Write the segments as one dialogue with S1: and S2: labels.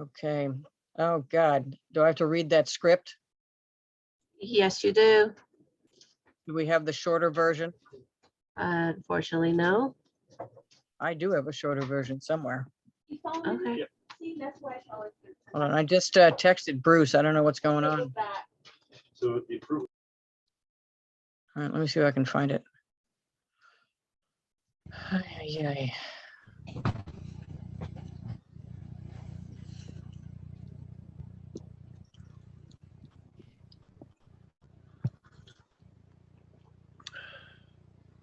S1: Okay. Oh, God. Do I have to read that script?
S2: Yes, you do.
S1: Do we have the shorter version?
S2: Unfortunately, no.
S1: I do have a shorter version somewhere.
S2: Okay.
S1: Hold on, I just texted Bruce. I don't know what's going on.
S3: So the approval.
S1: All right, let me see if I can find it. Ay, ay, ay.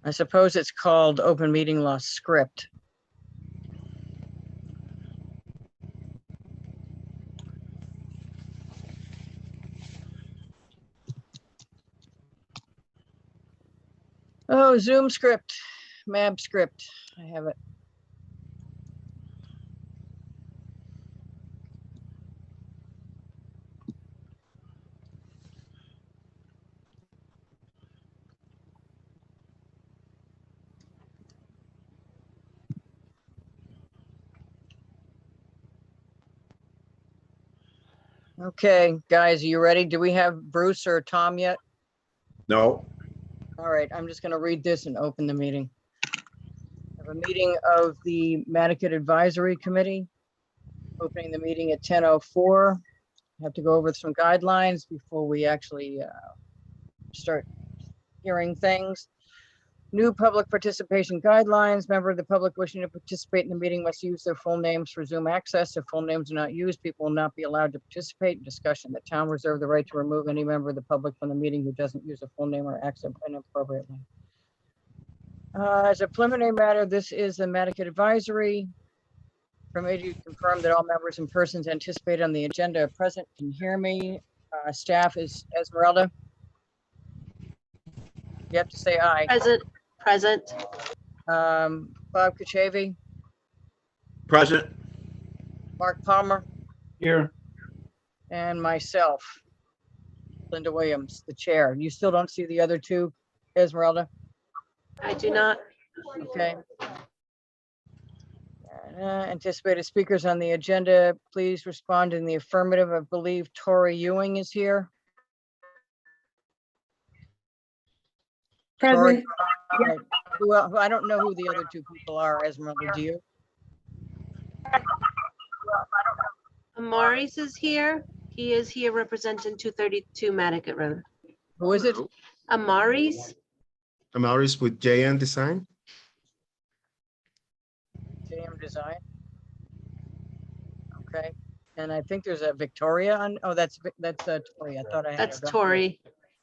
S1: I suppose it's called open meeting law script. Oh, Zoom script, MAB script. I have it. Okay, guys, are you ready? Do we have Bruce or Tom yet?
S3: No.
S1: All right, I'm just going to read this and open the meeting. I have a meeting of the Madaket Advisory Committee, opening the meeting at 10:04. I have to go over some guidelines before we actually start hearing things. New public participation guidelines. Member of the public wishing to participate in the meeting must use their full names for Zoom access. If full names are not used, people will not be allowed to participate in discussion. The town reserve the right to remove any member of the public from the meeting who doesn't use a full name or accent inappropriately. As a preliminary matter, this is the Madaket Advisory. Permitted to confirm that all members and persons anticipated on the agenda are present. Can you hear me? Staff is Esmeralda. You have to say aye.
S2: Present.
S1: Bob Kachavi,
S3: Present.
S1: Mark Palmer,
S4: Here.
S1: and myself, Linda Williams, the chair. You still don't see the other two, Esmeralda?
S2: I do not.
S1: Okay. Anticipated speakers on the agenda, please respond in the affirmative. I believe Tori Ewing is here.
S5: Present.
S1: All right. Who I don't know who the other two people are, Esmeralda, do you?
S2: Maurice is here. He is here representing 232 Madaket Road.
S1: Who is it?
S2: Maurice?
S6: I'm Maurice with JN Design.
S1: JM Design. Okay. And I think there's a Victoria on, oh, that's Tori. I thought I had
S2: That's
S1: her on here.
S2: Tori.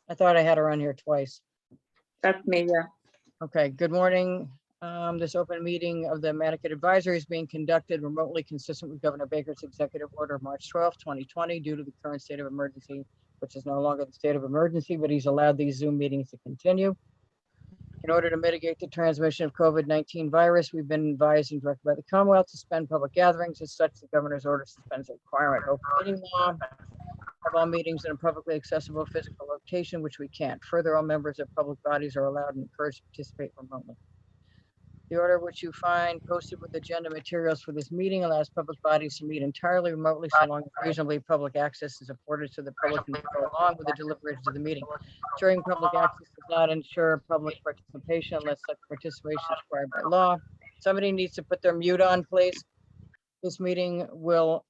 S1: I thought I had her on here twice.
S5: That's me, yeah.
S1: Okay, good morning. This open meeting of the Madaket Advisory is being conducted remotely consistent with Governor Baker's executive order of March 12, 2020, due to the current state of emergency, which is no longer the state of emergency, but he's allowed these Zoom meetings to continue. In order to mitigate the transmission of COVID-19 virus, we've been advised and directed by the Commonwealth to suspend public gatherings. As such, the governor's order suspends the requirement of open meeting law of all meetings in a publicly accessible physical location, which we can't. Further, all members of public bodies are allowed and encouraged to participate remotely. The order which you find posted with agenda materials for this meeting allows public bodies to meet entirely remotely so long as reasonably public access is afforded to the public can go along with the deliberations of the meeting. Ensuring public access does not ensure public participation unless such participation is required by law. Somebody needs to put their mute on, please. This meeting will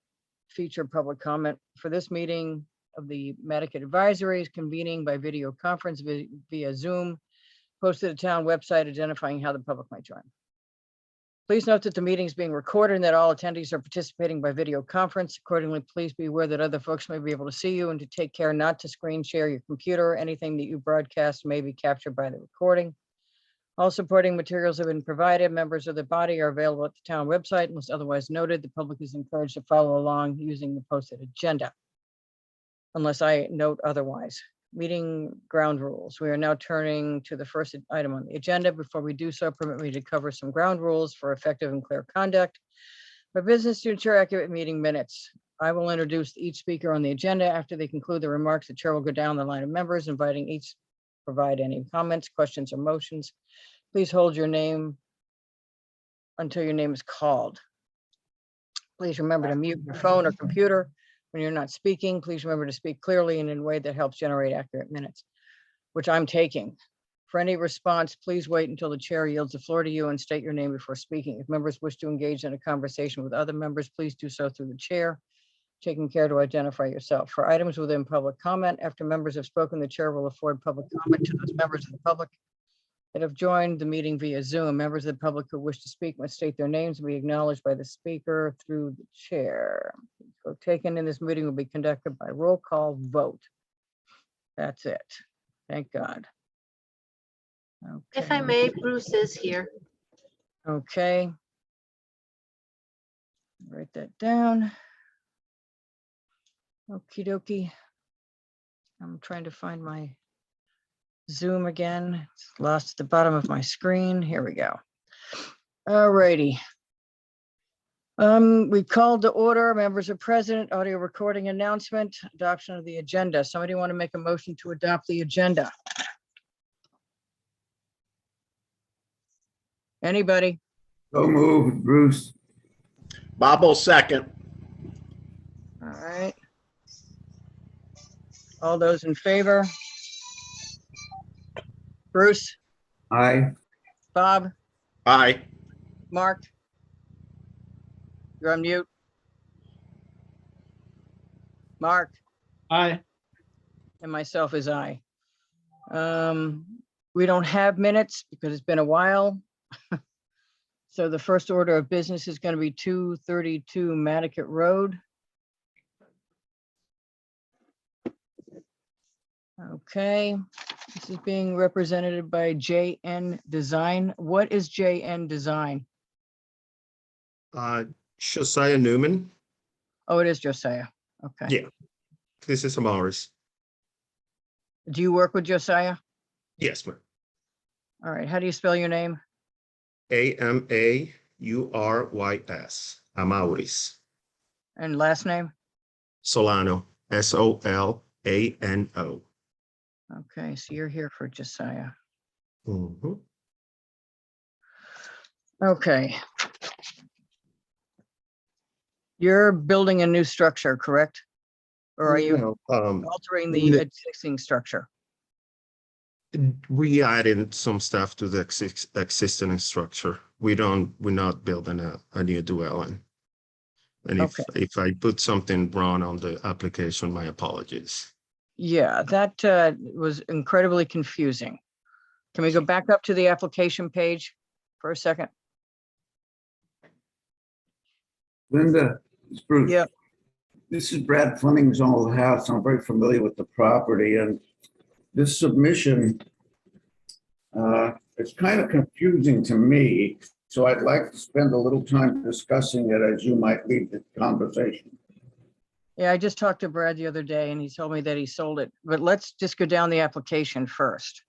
S1: feature public comment. For this meeting of the Madaket Advisory is convening by video conference via Zoom, posted at the town website identifying how the public might join. Please note that the meeting is being recorded and that all attendees are participating by video conference. Accordingly, please be aware that other folks may be able to see you and to take care not to screen share your computer. Anything that you broadcast may be captured by the recording. All supporting materials have been provided. Members of the body are available at the town website unless otherwise noted. The public is encouraged to follow along using the posted agenda, unless I note otherwise. Meeting ground rules. We are now turning to the first item on the agenda. Before we do so, permit me to cover some ground rules for effective and clear conduct. For business to ensure accurate meeting minutes, I will introduce each speaker on the agenda. After they conclude the remarks, the chair will go down the line of members, inviting each to provide any comments, questions, or motions. Please hold your name until your name is called. Please remember to mute your phone or computer when you're not speaking. Please remember to speak clearly and in a way that helps generate accurate minutes, which I'm taking. For any response, please wait until the chair yields the floor to you and state your name before speaking. If members wish to engage in a conversation with other members, please do so through the chair, taking care to identify yourself. For items within public comment, after members have spoken, the chair will afford public comment to those members of the public that have joined the meeting via Zoom. Members of the public who wish to speak must state their names and be acknowledged by the speaker through the chair. Vote taken in this meeting will be conducted by roll call vote. That's it. Thank God.
S2: If I
S1: Okay.
S2: may, Bruce is here.
S1: Okay. Write that down. Okie dokie. I'm trying to find my Zoom again. It's lost at the bottom of my screen. Here we go. All righty. We called to order. Members are present. Audio recording announcement, adoption of the agenda. Somebody want to make a motion to adopt the agenda? Anybody?
S4: So moved, Bruce.
S3: Bob will second.
S1: All right. All those in favor? Bruce,
S4: Aye.
S1: Bob,
S3: Aye.
S1: Mark? You're on mute. Mark?
S5: Aye.
S1: And myself is aye. We don't have minutes because it's been a while. So the first order of business is going to be 232 Madaket Road. Okay, this is being represented by JN Design. What is JN Design?
S6: Josiah Newman.
S1: Oh, it is Josiah. Okay.
S6: Yeah. This is Amaris.
S1: Do you work with Josiah?
S6: Yes, ma'am.
S1: All right, how do you spell your name?
S6: Amaurys. Amauris.
S1: And last name?
S6: Solano. Solano.
S1: Okay, so you're here for Josiah.
S6: Mhm.
S1: Okay. You're building a new structure, correct? Or are you
S6: No,
S1: altering the
S6: no.
S1: existing structure?
S6: we added some stuff to the existing structure. We're not building a new dwelling. And if I put something wrong on the application, my apologies.
S1: Yeah, that was incredibly confusing. Can we go back up to the application page for a second?
S4: Linda, it's Bruce.
S1: Yeah.
S4: This is Brad Fleming's old house. I'm very familiar with the property, and this submission it's kind of confusing to me. So I'd like to spend a little time discussing it as you might lead the conversation.
S1: Yeah, I just talked to Brad the other day and he told me that he sold it, but let's just go down the application first.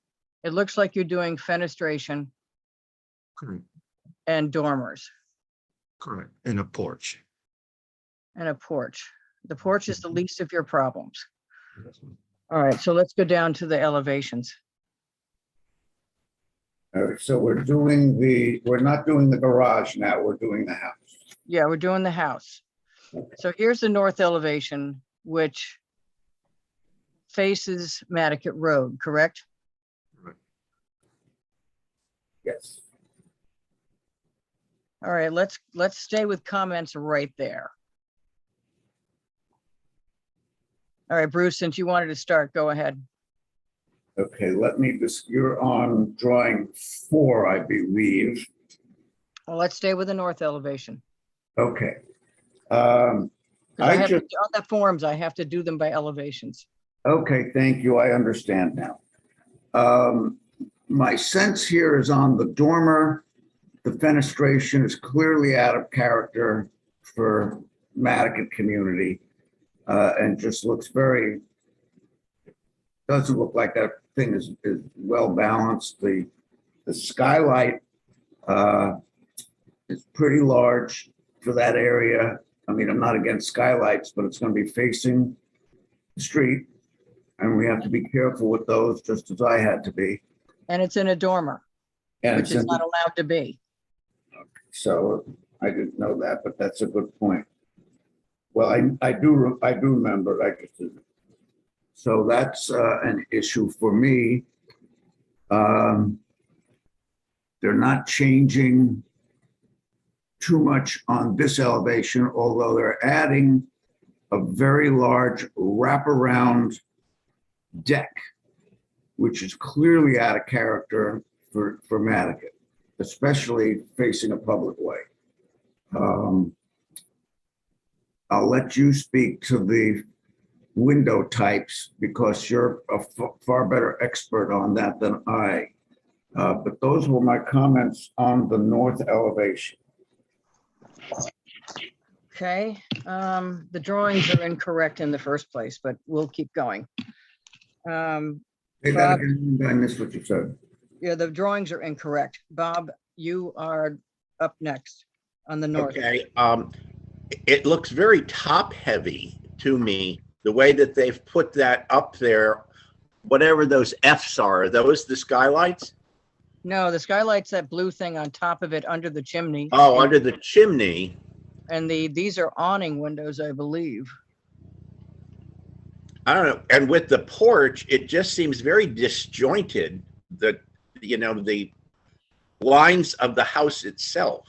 S1: It looks like you're doing fenestration
S6: Correct.
S1: and dormers
S6: Correct. And a porch.
S1: and a porch. The porch is the least of your problems.
S6: Yes, ma'am.
S1: All right, so let's go down to the elevations.
S4: All right, so we're not doing the garage now, we're doing the house.
S1: Yeah, we're doing the house. So here's the north elevation, which faces Madaket Road, correct?
S4: Yes.
S1: All right, let's stay with comments right there. All right, Bruce, since you wanted to start, go ahead.
S4: Okay, you're on drawing 4, I believe.
S1: Well, let's stay with the north elevation.
S4: Okay.
S1: 'Cause I have to,
S4: just-
S1: on the forms, I have to do them by elevations.
S4: Okay, thank you. I understand now. My sense here is on the dormer, the fenestration is clearly out of character for Madaket community, and just looks doesn't look like that thing is well balanced. The skylight is pretty large for that area. I mean, I'm not against skylights, but it's going to be facing the street, and we have to be careful with those, just as I had to be.
S1: And it's in a dormer,
S4: And
S1: which is not allowed to be.
S4: so I didn't know that, but that's a good point. Well, I do remember, I just didn't. So that's an issue for me. They're not changing too much on this elevation, although they're adding a very large wraparound deck, which is clearly out of character for Madaket, especially facing a public way. I'll let you speak to the window types because you're a far better expert on that than I. But those were my comments on the north elevation.
S1: Okay, the drawings are incorrect in the first place, but we'll keep going.
S4: Say that again, I missed what you said.
S1: Yeah, the drawings are incorrect. Bob, you are up next on the north.
S3: Okay, it looks very top heavy to me, the way that they've put that up there. Whatever those Fs are those the skylights?
S1: No, the skylight's that blue thing on top of it under the chimney.
S3: Oh, under the chimney.
S1: And these are awning windows, I believe.
S3: I don't know. And with the porch, it just seems very disjointed. The lines of the house itself.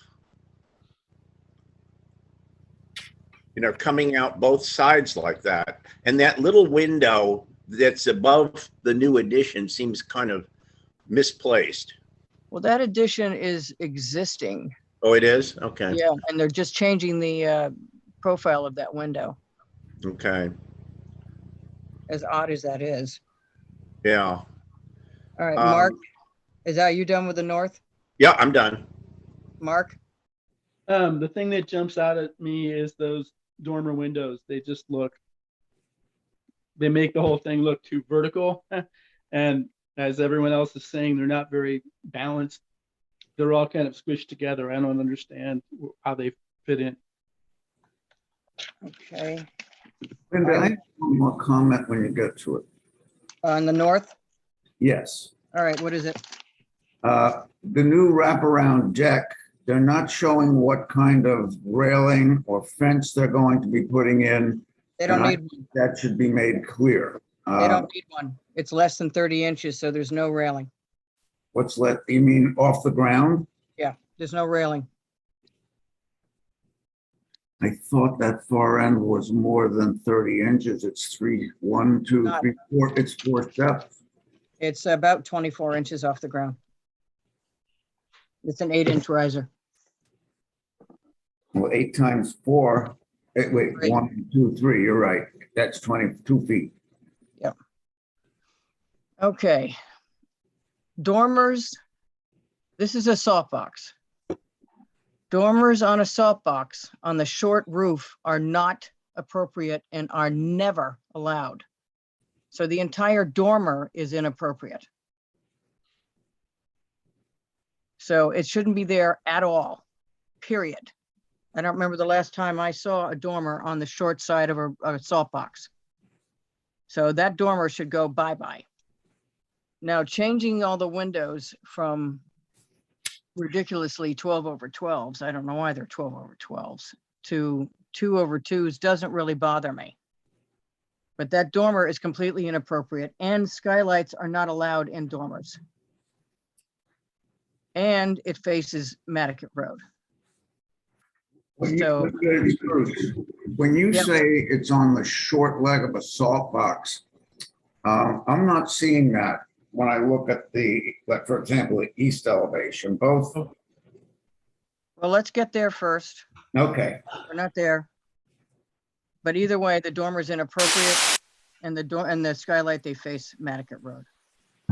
S3: Coming out both sides like that. And that little window that's above the new addition seems kind of misplaced.
S1: Well, that addition is existing.
S3: Oh, it is? Okay.
S1: Yeah, and they're just changing the profile of that window,
S3: Okay.
S1: as odd as that is.
S3: Yeah.
S1: All right, Mark, are you done with the north?
S3: Yeah, I'm done.
S1: Mark?
S5: The thing that jumps out at me is those dormer windows. They make the whole thing look too vertical. And as everyone else is saying, they're not very balanced. They're all kind of squished together. I don't understand how they fit in.
S1: Okay.
S4: Linda, I have one more comment when you get to it.
S1: On the north?
S4: Yes.
S1: All right, what is it?
S4: The new wraparound deck, they're not showing what kind of railing or fence they're going to be putting in.
S1: They don't
S4: And I
S1: need
S4: think that should be made clear.
S1: They don't need one. It's less than 30 inches, so there's no railing.
S4: You mean off the ground?
S1: Yeah, there's no railing.
S4: I thought that far end was more than 30 inches. It's 1, 2,
S1: Not-
S4: 3, 4. It's 4 steps.
S1: It's about 24 inches off the ground. It's an 8-inch riser.
S4: Well, 8 times 4. Wait,
S1: Right.
S4: 1, 2, 3. You're right. That's 22 feet.
S1: Okay. Dormers. This is a salt box. Dormers on a salt box on the short roof are not appropriate and are never allowed. So the entire dormer is inappropriate. So it shouldn't be there at all, period. I don't remember the last time I saw a dormer on the short side of a salt box. So that dormer should go bye-bye. Now, changing all the windows from ridiculously 12/12s, I don't know why they're 12/12s, to 2/2s doesn't really bother me. But that dormer is completely inappropriate, and skylights are not allowed in dormers. And it faces Madaket Road.
S4: When
S1: So-
S4: when you
S1: Yep.
S4: say it's on the short leg of a salt box, I'm not seeing that when I look at like, for example, the east elevation, both.
S1: Well, let's get there first.
S4: Okay,
S1: We're not there. But either way, the dormer is inappropriate, and the skylight, they face Madaket Road.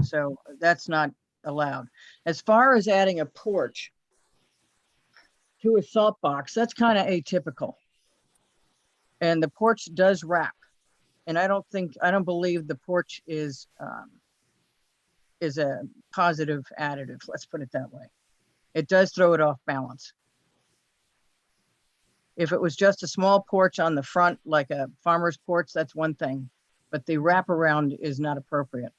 S1: So that's not allowed. As far as adding a porch to a salt box, that's kind of atypical. And the porch does wrap. And I don't believe the porch is a positive additive. Let's put it that way. It does throw it off balance. If it was just a small porch on the front, like a farmer's porch, that's one thing. But the wraparound is not appropriate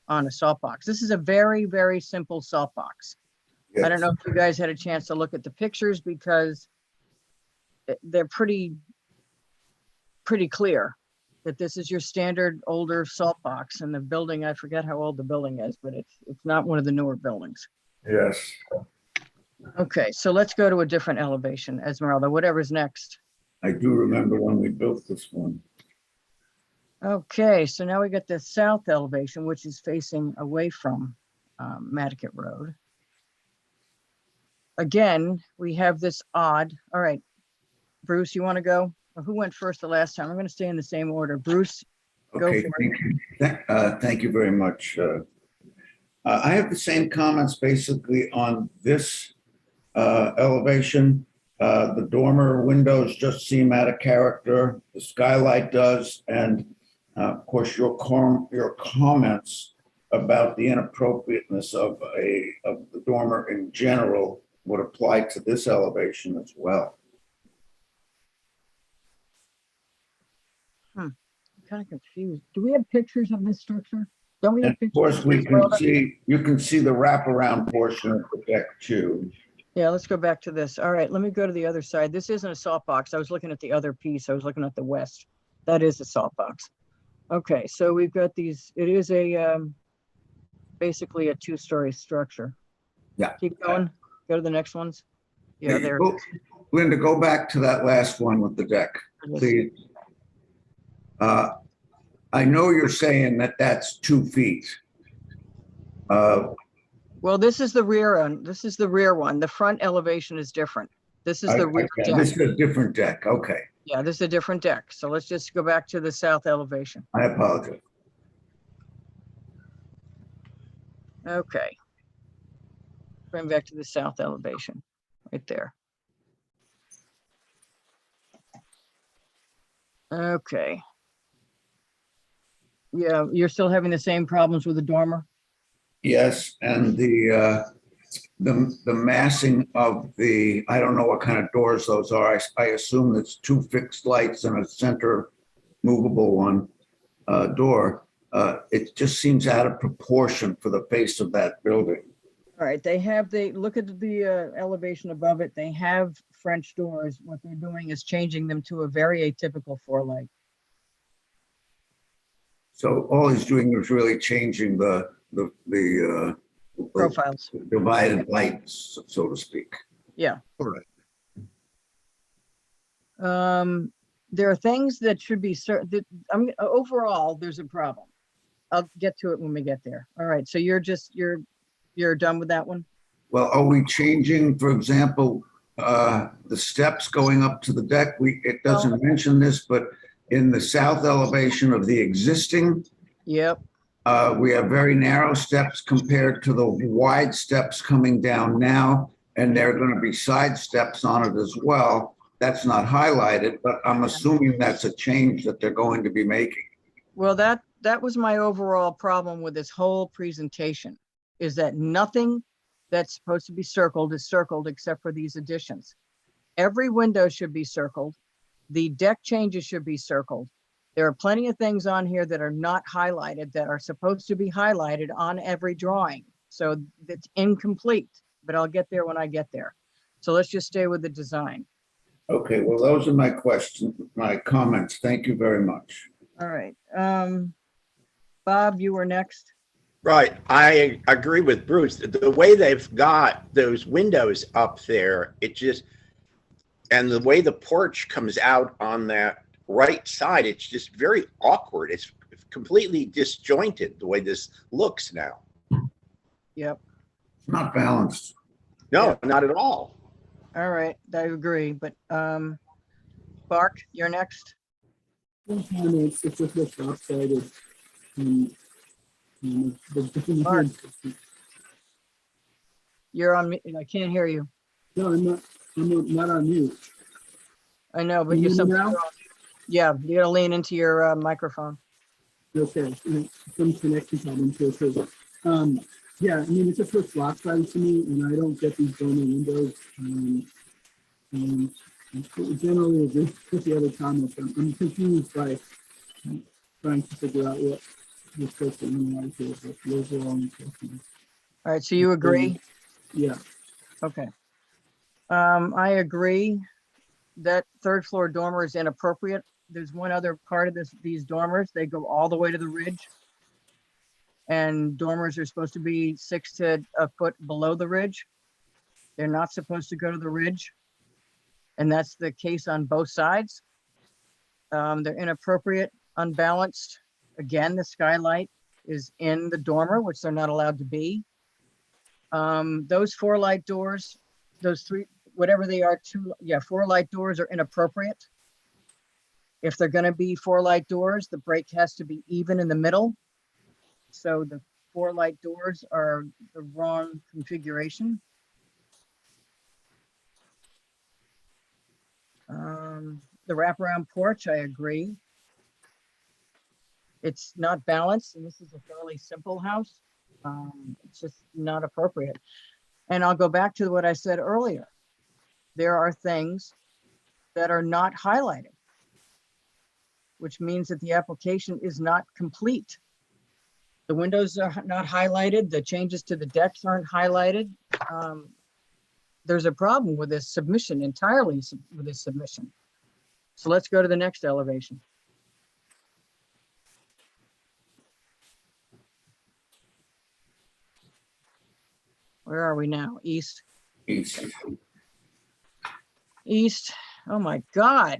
S1: on a salt box. This is a very, very simple salt box. I don't know if you guys had a chance to look at the pictures because they're pretty pretty clear that this is your standard older salt box, and the building, I forget how old the building is, but it's not one of the newer buildings.
S4: Yes.
S1: Okay, so let's go to a different elevation, Esmeralda, whatever's next.
S4: I do remember when we built this one.
S1: Okay, so now we got the south elevation, which is facing away from Madaket Road. Again, we have this odd, all right, Bruce, you want to go? Or who went first the last time? I'm going to stay in the same order. Bruce, go
S4: Okay,
S1: for
S4: thank you. Thank you very much. I have the same comments basically on this elevation. The dormer windows just seem out of character. The skylight does. And of course, your comments about the inappropriateness of the dormer in general would apply to this elevation as well.
S1: kind of confused. Do we have pictures of this structure? Don't we have
S4: And
S1: pictures?
S4: of course, we
S1: this
S4: can
S1: building?
S4: see, you can see the wraparound portion of the deck too.
S1: Yeah, let's go back to this. All right, let me go to the other side. This isn't a salt box. I was looking at the other piece. I was looking at the west. That is a salt box. Okay, so we've got these, it is a basically a two-story structure.
S4: Yeah.
S1: Keep going. Go to the next ones. Yeah, there.
S4: Go- Linda, go back to that last one with the deck, please. I know you're saying that that's 2 feet.
S1: Well, this is the rear one. This is the rear one. The front elevation is different. This is the rear
S4: Okay,
S1: deck.
S4: this is a different deck. Okay,
S1: Yeah, this is a different deck. So let's just go back to the south elevation.
S4: I apologize.
S1: Okay. Bring back to the south elevation, right there. Okay. Yeah, you're still having the same problems with the dormer?
S4: Yes, and the massing of the, I don't know what kind of doors those are. I assume it's 2 fixed lights and a center movable one door. It just seems out of proportion for the face of that building.
S1: All right, they look at the elevation above it. They have French doors. What they're doing is changing them to a very atypical 4-light.
S4: So all he's doing is really changing the
S1: Profiles.
S4: divided lights, so to speak.
S1: Yeah.
S6: All right.
S1: There are things that should be certain. Overall, there's a problem. I'll get to it when we get there. All right, so you're done with that one?
S4: Well, are we changing, for example, the steps going up to the deck? It doesn't mention this, but in the south elevation of the existing,
S1: Yep.
S4: we have very narrow steps compared to the wide steps coming down now, and there are going to be side steps on it as well. That's not highlighted, but I'm assuming that's a change that they're going to be making.
S1: Well, that was my overall problem with this whole presentation, is that nothing that's supposed to be circled is circled except for these additions. Every window should be circled. The deck changes should be circled. There are plenty of things on here that are not highlighted that are supposed to be highlighted on every drawing. So it's incomplete, but I'll get there when I get there. So let's just stay with the design.
S4: Okay, well, those are my questions, my comments. Thank you very much.
S1: All right. Bob, you were next.
S3: Right. I agree with Bruce. The way they've got those windows up there, it just, and the way the porch comes out on that right side, it's just very awkward. It's completely disjointed the way this looks now.
S1: Yep.
S4: Not balanced.
S3: No, not at all.
S1: All right. I agree. But Bark, you're next.
S5: It's just what's lopsided.
S1: Mark. You're on me. I can't hear you.
S5: No, I'm not on mute.
S1: I know, but
S5: Can you
S1: you're
S5: hear me
S1: something.
S5: now?
S1: Yeah, you gotta lean into your microphone.
S5: Okay, some connection problem too. Yeah, I mean, it's just looks lopsided to me, and I don't get these dormer windows. And I generally agree with the other comments. I'm confused by trying to figure out what you're supposed to analyze here, but the overall impression.
S1: All right, so you agree?
S5: Yeah,
S1: Okay. I agree that third floor dormer is inappropriate. there's one other part of these dormers. They go all the way to the ridge. And dormers are supposed to be 6 to a foot below the ridge. They're not supposed to go to the ridge. And that's the case on both sides. They're inappropriate, unbalanced. Again, the skylight is in the dormer, which they're not allowed to be. Those 4 light doors, those 3, whatever they are, 4 light doors are inappropriate. If they're gonna be 4 light doors, the break has to be even in the middle. So the 4 light doors are the wrong configuration. The wraparound porch, I agree. It's not balanced, and this is a fairly simple house. It's just not appropriate. And I'll go back to what I said earlier. There are things that are not highlighted, which means that the application is not complete. The windows are not highlighted. The changes to the decks aren't highlighted. There's a problem with this submission, entirely with this submission. So let's go to the next elevation. Where are we now? East. East. Oh my God.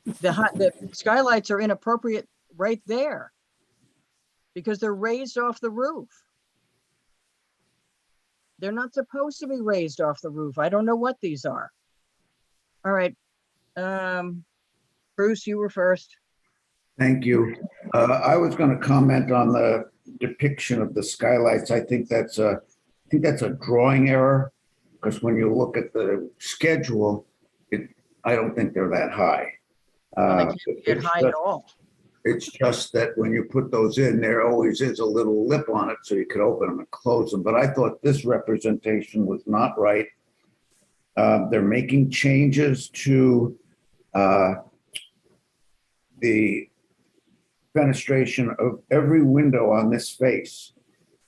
S1: The skylights are inappropriate right there because they're raised off the roof. They're not supposed to be raised off the roof. I don't know what these are. All right. Bruce, you were first.
S4: Thank you. I was going to comment on the depiction of the skylights. I think that's a drawing error because when you look at the schedule, I don't think they're that high.
S1: Well, they can't get high at all.
S4: It's just that when you put those in, there always is a little lip on it so you could open them and close them. But I thought this representation was not right. They're making changes to the fenestration of every window on this face.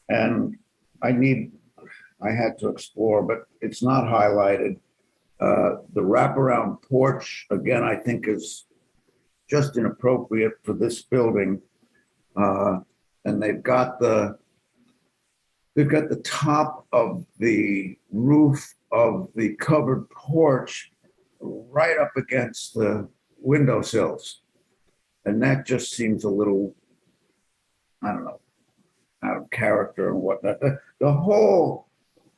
S4: And I had to explore, but it's not highlighted. The wraparound porch, again, I think is just inappropriate for this building. And they've got the top of the roof of the covered porch right up against the windowsills. And that just seems a little, I don't know, out of character and whatnot. The whole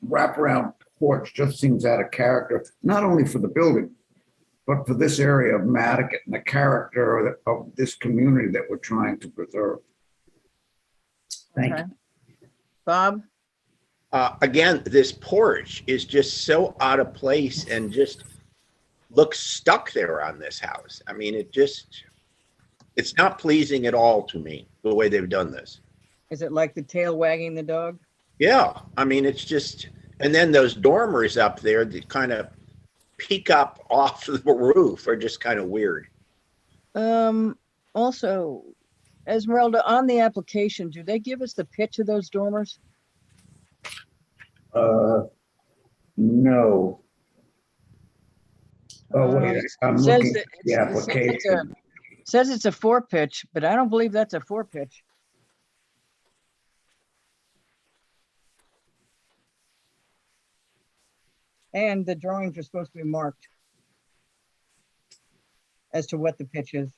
S4: wraparound porch just seems out of character, not only for the building, but for this area of Madaket and the character of this community that we're trying to preserve. Thank you.
S1: Bob?
S3: Again, this porch is just so out of place and just looks stuck there on this house. I mean, it's not pleasing at all to me, the way they've done this.
S1: Is it like the tail wagging the dog?
S3: Yeah, I mean, it's just, and then those dormers up there that kind of peek up off the roof are just kind of weird.
S1: Also, Esmeralda, on the application, do they give us the pitch of those dormers?
S4: No. Oh, wait, I'm looking at the
S1: It
S4: application.
S1: says it's a 4 pitch, but I don't believe that's a 4 pitch. And the drawings are supposed to be marked as to what the pitch is.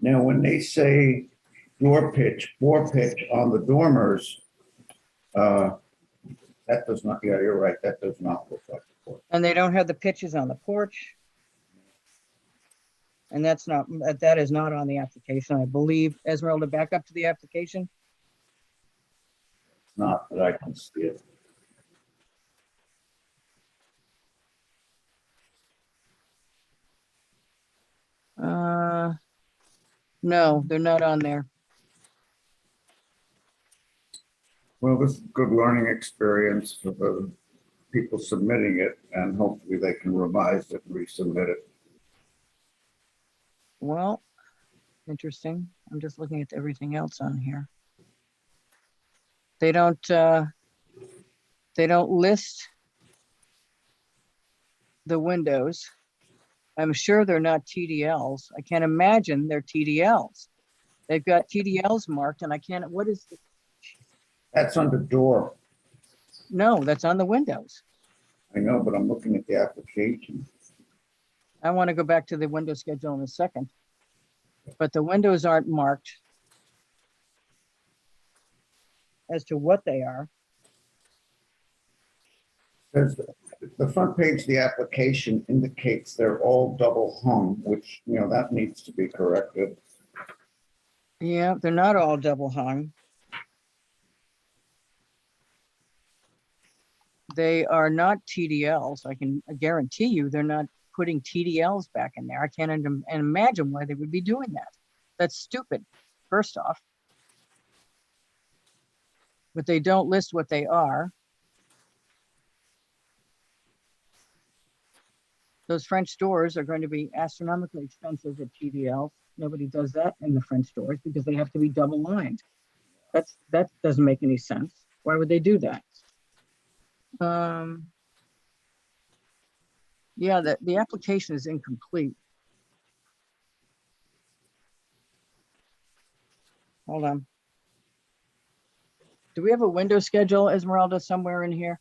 S4: Now, when they say door pitch, 4 pitch on the dormers, that does not, yeah, you're right, that does not look like the porch.
S1: And they don't have the pitches on the porch. And that is not on the application, I believe. Esmeralda, back up to the application.
S4: Not that I can see it.
S1: No, they're not on there.
S4: Well, this is a good learning experience for the people submitting it, and hopefully they can revise it and resubmit it.
S1: Well, interesting. I'm just looking at everything else on here. They don't list the windows. I'm sure they're not TDLs. I can't imagine they're TDLs. They've got TDLs marked and I can't, what is,
S4: That's on the door.
S1: no, that's on the windows.
S4: I know, but I'm looking at the application.
S1: I want to go back to the window schedule in a second. But the windows aren't marked as to what they are.
S4: Says the front page of the application indicates they're all double hung, which, you know, that needs to be corrected.
S1: Yeah, they're not all double hung. They are not TDLs. I can guarantee you they're not putting TDLs back in there. I can't imagine why they would be doing that. That's stupid, first off. But they don't list what they are. Those French doors are going to be astronomically expensive at TDLs. Nobody does that in the French doors because they have to be double lined. That doesn't make any sense. Why would they do that? Yeah, the application is incomplete. Hold on. Do we have a window schedule, Esmeralda, somewhere in here?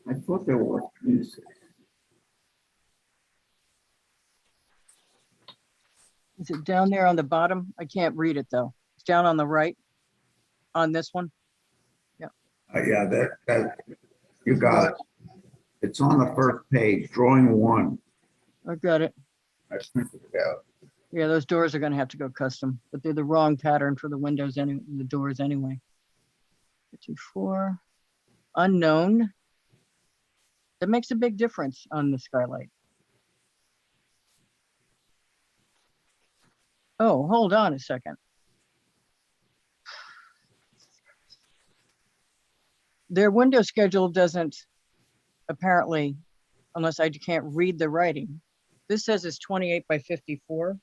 S4: I thought there were.
S1: Is it down there on the bottom? I can't read it though. It's down on the right on this one.
S4: Yeah, that, you got it. It's on the first page, drawing 1.
S1: I got it.
S4: I printed it out.
S1: Yeah, those doors are gonna have to go custom, but they're the wrong pattern for the windows and the doors anyway. 54, unknown. That makes a big difference on the skylight. Oh, hold on a second. Their window schedule doesn't apparently, unless I can't read the writing. This says it's 28 by 54.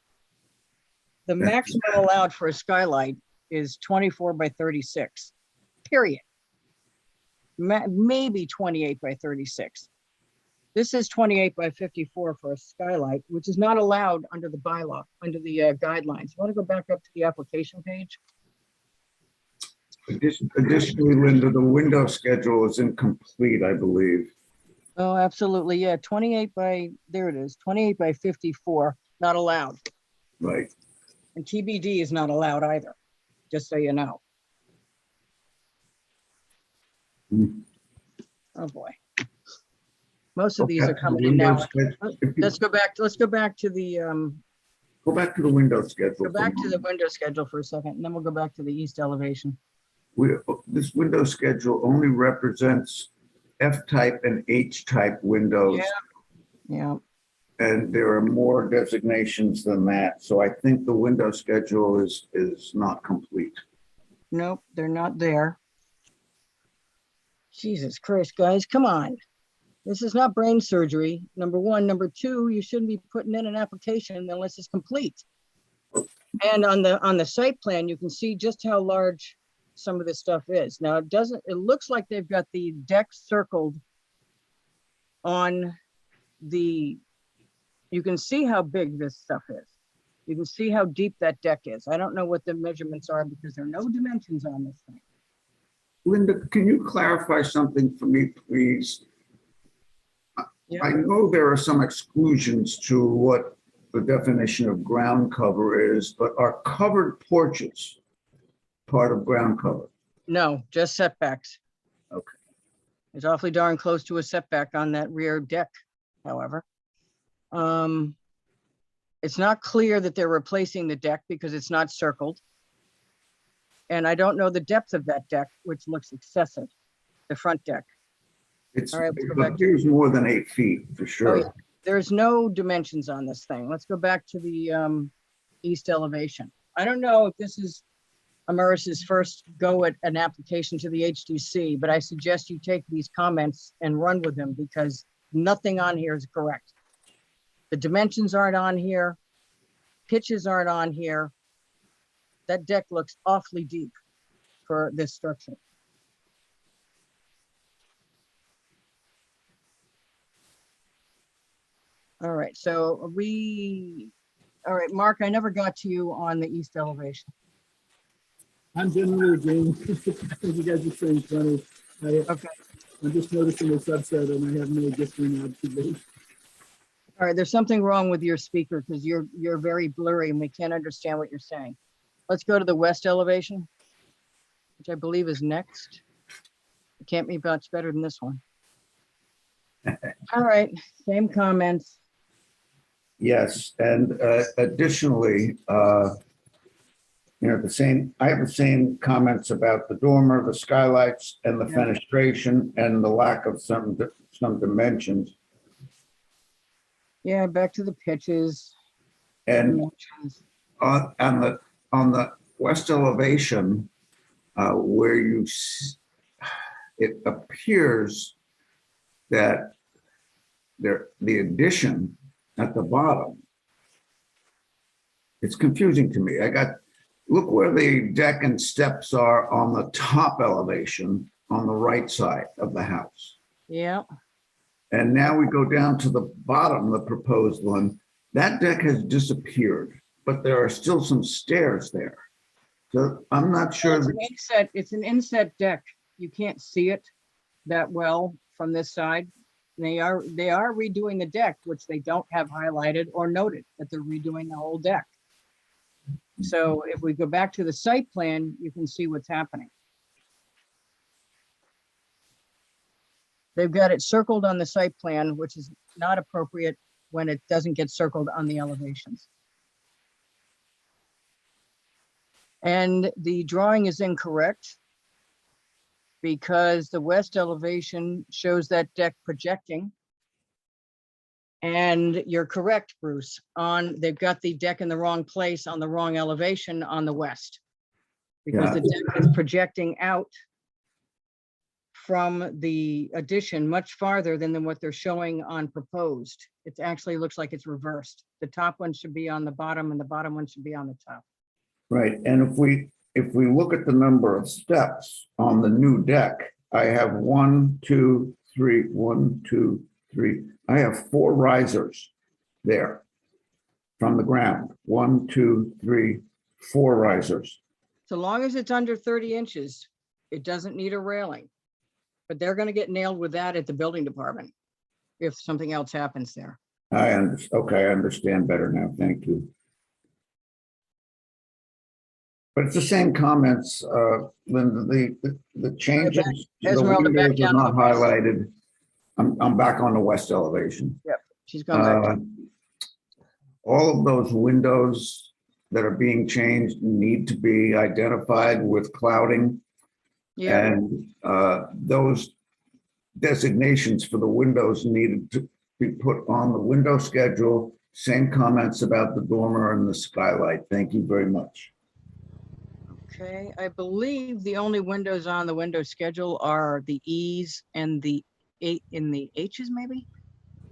S1: The maximum allowed for a skylight is 24 by 36, period. Maybe 28 by 36. This is 28 by 54 for a skylight, which is not allowed under the bylaw, under the guidelines. You want to go back up to the application page?
S4: Additionally, Linda, the window schedule is incomplete, I believe.
S1: Oh, absolutely. Yeah, 28 by, there it is, 28 by 54, not allowed.
S4: Right.
S1: And TBD is not allowed either, just so you know.
S4: Hmm.
S1: Oh, boy. Most of these
S4: Okay,
S1: are coming
S4: the
S1: in now.
S4: window schedule- if you
S1: Let's go back to the
S4: Go back to the window schedule.
S1: go
S4: for a
S1: back to the
S4: moment.
S1: window schedule for a second, and then we'll go back to the east elevation.
S4: This window schedule only represents F-type and H-type windows.
S1: Yeah.
S4: And there are more designations than that. So I think the window schedule is not complete.
S1: Nope, they're not there. Jesus Christ, guys, come on. This is not brain surgery, number one. Number two, you shouldn't be putting in an application unless it's complete. And on the site plan, you can see just how large some of this stuff is. Now, it looks like they've got the deck circled on the, you can see how big this stuff is. You can see how deep that deck is. I don't know what the measurements are because there are no dimensions on this thing.
S4: Linda, can you clarify something for me, please?
S1: Yeah.
S4: I know there are some exclusions to what the definition of ground cover is, but are covered porches part of ground cover?
S1: No, just setbacks.
S4: Okay.
S1: It's awfully darn close to a setback on that rear deck, however. It's not clear that they're replacing the deck because it's not circled. And I don't know the depth of that deck, which looks excessive, the front deck.
S4: It's,
S1: All right, let's
S4: it
S1: go back to-
S4: appears more than 8 feet for
S1: Oh,
S4: sure.
S1: yeah. There's no dimensions on this thing. Let's go back to the east elevation. I don't know if this is Ameris's first go at an application to the HDC, but I suggest you take these comments and run with them because nothing on here is correct. The dimensions aren't on here. Pitches aren't on here. That deck looks awfully deep for this structure. All right, so all right, Mark, I never got to you on the east elevation.
S5: I'm generally agreeing. I think you guys are saying funny.
S1: Okay,
S5: I'm just noticing a subset and I have no differing observation.
S1: all right, there's something wrong with your speaker because you're very blurry and we can't understand what you're saying. Let's go to the west elevation, which I believe is next. It can't be much better than this one. All right, same comments.
S4: Yes, and additionally, I have the same comments about the dormer, the skylights, and the
S1: Yeah.
S4: fenestration, and the lack of some dimensions.
S1: Yeah, back to the pitches.
S4: And
S1: dimensions.
S4: on the west elevation, where it appears that the addition at the bottom, it's confusing to me. Look where the deck and steps are on the top elevation on the right side of the house.
S1: Yeah,
S4: And now we go down to the bottom, the proposed one. That deck has disappeared, but there are still some stairs there. So I'm not sure.
S1: it's an inset deck. You can't see it that well from this side. They are redoing the deck, which they don't have highlighted or noted that they're redoing the whole deck. So if we go back to the site plan, you can see what's happening. They've got it circled on the site plan, which is not appropriate when it doesn't get circled on the elevations. And the drawing is incorrect because the west elevation shows that deck projecting. And you're correct, Bruce, they've got the deck in the wrong place on the wrong elevation on the west. Because the deck is projecting out from the addition much farther than what they're showing on proposed. It actually looks like it's reversed. The top one should be on the bottom and the bottom one should be on the top.
S4: Right, and if we look at the number of steps on the new deck, I have 1, 2, 3, 1, 2, 3. I have 4 risers there from the ground. 1, 2, 3, 4 risers.
S1: So long as it's under 30 inches, it doesn't need a railing. But they're going to get nailed with that at the building department if something else happens there.
S4: Okay, I understand better now. Thank you. But it's the same comments, Linda. The changes to the
S1: Esmeralda, back
S4: windows are
S1: down to
S4: not
S1: the west.
S4: highlighted. I'm back on the west elevation.
S1: She's gone back.
S4: All of those windows that are being changed need to be identified with clouding.
S1: Yeah,
S4: And those designations for the windows needed to be put on the window schedule. Same comments about the dormer and the skylight. Thank you very much.
S1: okay. I believe the only windows on the window schedule are the E's and the H's maybe?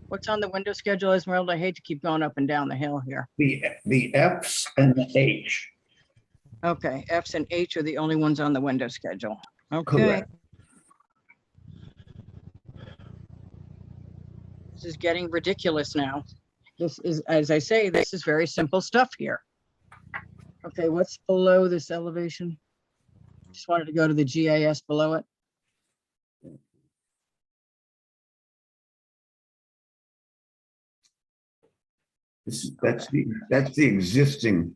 S1: What's on the window schedule, Esmeralda? I hate to keep going up and down the hill here.
S4: The F's and the H.
S1: Okay, F's and H are the only ones on the window schedule. Okay.
S4: Correct.
S1: This is getting ridiculous now. This is, as I say, this is very simple stuff here. Okay, what's below this elevation? Just wanted to go to the GIS below it.
S4: That's the existing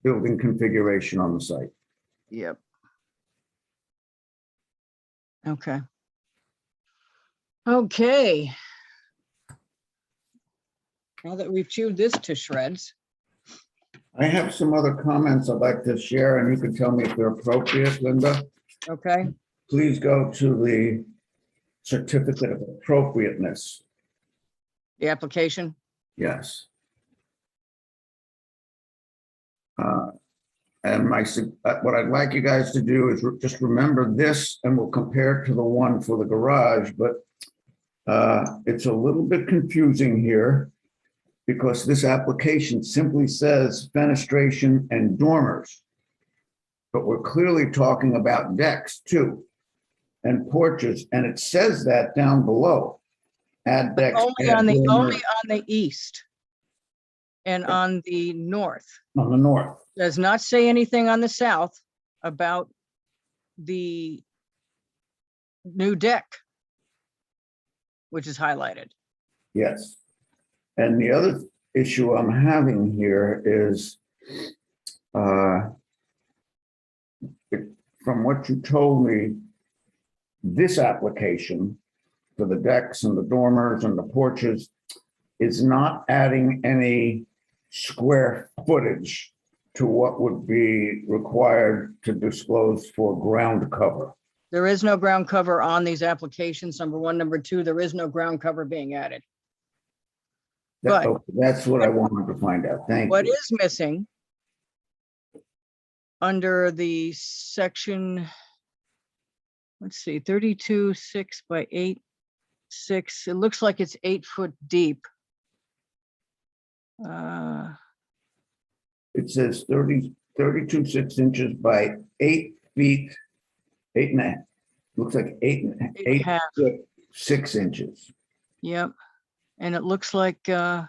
S4: building configuration on the site.
S1: Yep. Okay. Okay. Now that we've chewed this to shreds.
S4: I have some other comments I'd like to share, and you can tell me if they're appropriate, Linda.
S1: Okay,
S4: Please go to the certificate of appropriateness.
S1: the application.
S4: Yes. And what I'd like you guys to do is just remember this, and we'll compare it to the one for the garage, but it's a little bit confusing here because this application simply says fenestration and dormers. But we're clearly talking about decks too, and porches, and it says that down below. add decks.
S1: Only
S4: add
S1: on the,
S4: dormers
S1: east and on the north.
S4: On the north.
S1: Does not say anything on the south about the new deck, which is highlighted.
S4: Yes. And the other issue I'm having here is, from what you told me, this application for the decks and the dormers and the porches is not adding any square footage to what would be required to disclose for ground cover.
S1: There is no ground cover on these applications. Number one. Number two, there is no ground cover being added. But-
S4: That's what I wanted to find out. Thank
S1: What
S4: you.
S1: is missing under the section, let's see, 32, 6 by 8, 6, it looks like it's 8 foot deep.
S4: It says 32 6 inches by 8 feet, 8.5. Looks like
S1: 8.5.
S4: 6 inches.
S1: Yep. And it looks like, I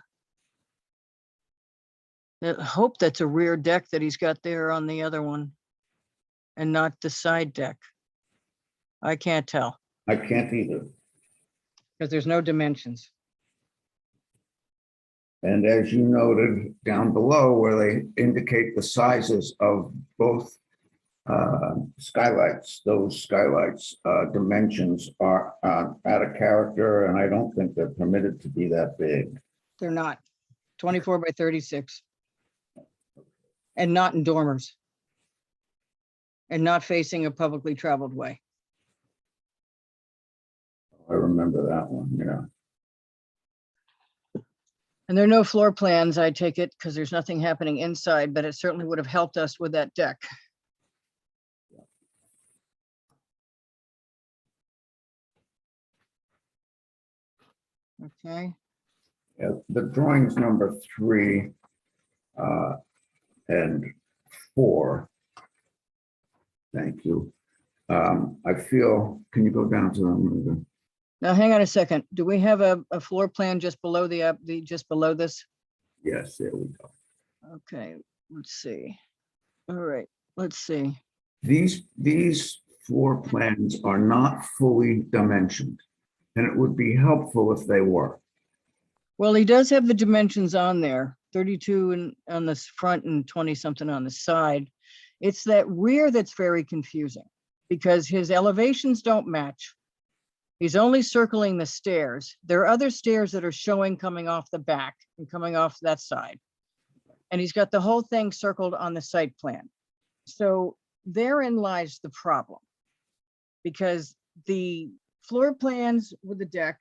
S1: hope that's a rear deck that he's got there on the other one and not the side deck. I can't tell
S4: I can't either.
S1: because there's no dimensions.
S4: And as you noted down below where they indicate the sizes of both skylights, those skylights dimensions are out of character, and I don't think they're permitted to be that big.
S1: They're not 24 by 36 and not in dormers and not facing a publicly traveled way.
S4: I remember that one, yeah.
S1: And there are no floor plans, I take it, because there's nothing happening inside, but it certainly would have helped us with that deck. Okay,
S4: Yeah, the drawings number 3 and 4. Thank you. I feel, can you go down to them?
S1: now hang on a second. Do we have a floor plan just below just below this?
S4: Yes, there we go.
S1: Okay, let's see. All right, let's see.
S4: These floor plans are not fully dimensioned, and it would be helpful if they were.
S1: Well, he does have the dimensions on there, 32 on this front and 20 something on the side. It's that rear that's very confusing because his elevations don't match. He's only circling the stairs. There are other stairs that are showing coming off the back and coming off that side. And he's got the whole thing circled on the site plan. So therein lies the problem. Because the floor plans with the deck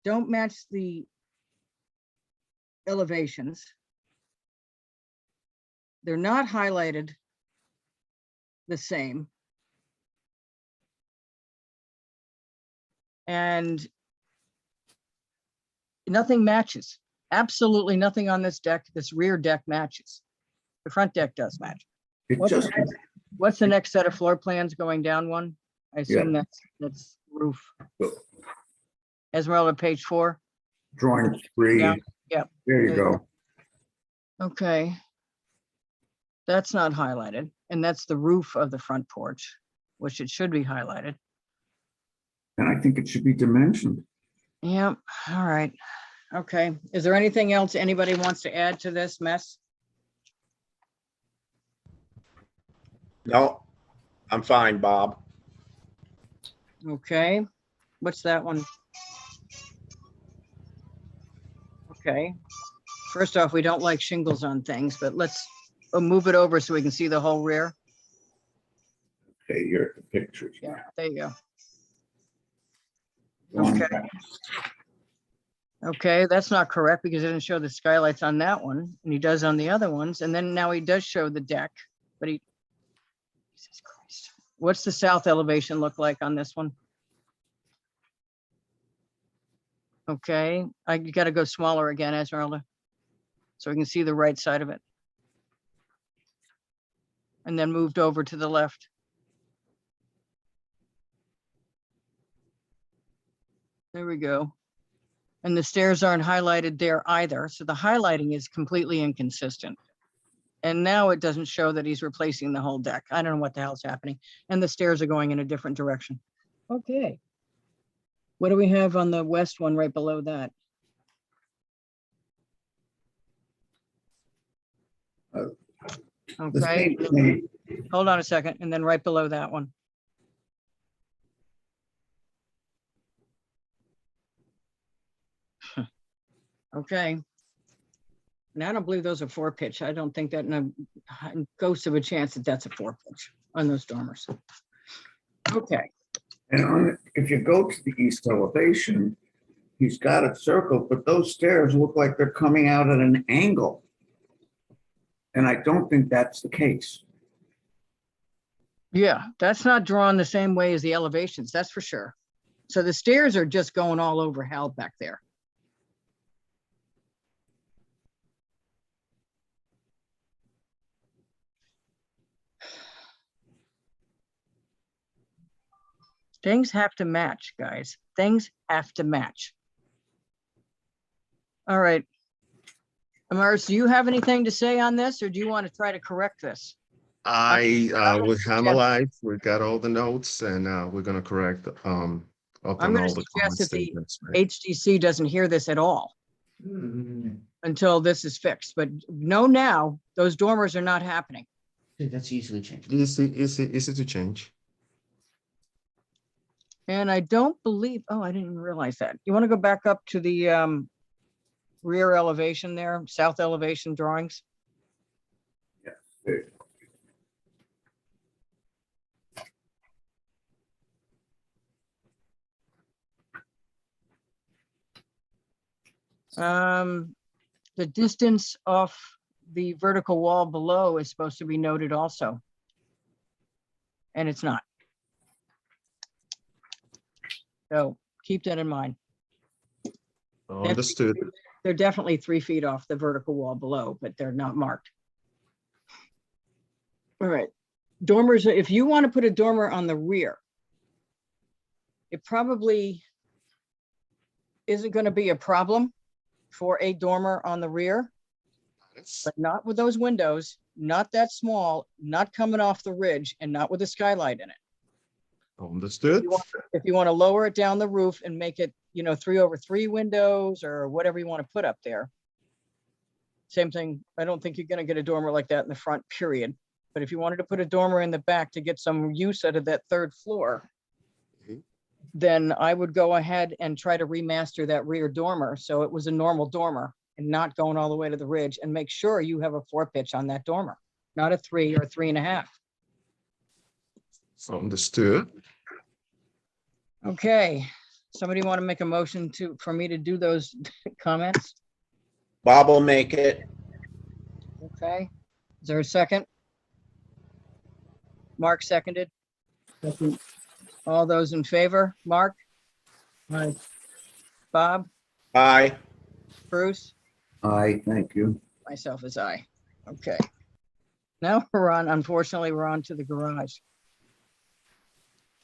S1: don't match the elevations. They're not highlighted the same. And nothing matches. Absolutely nothing on this deck, this rear deck matches. The front deck does match.
S4: It
S1: What's
S4: just,
S1: What's the next set of floor plans going down one? I assume that's roof. Esmeralda, page 4.
S4: drawing 3.
S1: Yeah, yeah.
S4: There you go.
S1: Okay. That's not highlighted, and that's the roof of the front porch, which it should be highlighted.
S4: And I think it should be dimensioned.
S1: Yep, all right. Okay, is there anything else anybody wants to add to this mess?
S3: No, I'm fine, Bob.
S1: Okay, what's that one? Okay, first off, we don't like shingles on things, but let's move it over so we can see the whole rear.
S4: Okay, you're at the pictures.
S1: Yeah, there you go.
S4: Going
S1: Okay.
S4: back.
S1: Okay, that's not correct because it didn't show the skylights on that one, and he does on the other ones, and then now he does show the deck, but he, Jesus Christ. What's the south elevation look like on this one? Okay, you gotta go smaller again, Esmeralda, so we can see the right side of it. And then moved over to the left. There we go. And the stairs aren't highlighted there either. So the highlighting is completely inconsistent. And now it doesn't show that he's replacing the whole deck. I don't know what the hell's happening. And the stairs are going in a different direction. Okay. What do we have on the west one right below that?
S4: The
S1: Okay,
S4: same thing.
S1: hold on a second. And then right below that one. Okay. And I don't believe those are 4-pitch. I don't think that in a ghost of a chance that that's a 4-pitch on those dormers. Okay,
S4: And if you go to the east elevation, he's got it circled, but those stairs look like they're coming out at an angle. And I don't think that's the case.
S1: yeah, that's not drawn the same way as the elevations, that's for sure. So the stairs are just going all over hell back there. Things have to match, guys. Things have to match. All right. Amaris, do you have anything to say on this, or do you want to try to correct this?
S6: With Hammer Life, we got all the notes and we're gonna correct
S1: I'm
S6: upon
S1: going
S6: all
S1: to
S6: the
S1: suggest
S6: comments
S1: that the
S6: statements made.
S1: HDC doesn't hear this at all until this is fixed. But know now, those dormers are not happening.
S7: That's easily changed.
S6: Easy to change.
S1: And I don't believe, oh, I didn't even realize that. You want to go back up to the rear elevation there, south elevation drawings? The distance off the vertical wall below is supposed to be noted also. And it's not. So keep that in mind.
S6: Understood.
S1: They're definitely 3 feet off the vertical wall below, but they're not marked. All right. Dormers, if you want to put a dormer on the rear, it probably isn't going to be a problem for a dormer on the rear, but not with those windows, not that small, not coming off the ridge, and not with a skylight in it.
S6: Understood.
S1: If you want to lower it down the roof and make it, 3/3 windows or whatever you want to put up there. Same thing. I don't think you're going to get a dormer like that in the front, period. But if you wanted to put a dormer in the back to get some use out of that 3rd floor, then I would go ahead and try to remaster that rear dormer so it was a normal dormer and not going all the way to the ridge, and make sure you have a 4-pitch on that dormer, not a 3 or 3.5.
S6: Understood.
S1: Okay, somebody want to make a motion for me to do those comments?
S3: Bob will make it.
S1: Okay, is there a second? Mark seconded.
S5: Second.
S1: All those in favor? Mark,
S5: Aye.
S1: Bob,
S3: Aye.
S1: Bruce,
S4: Thank you.
S1: myself is aye. Okay. Now unfortunately, we're on to the garage,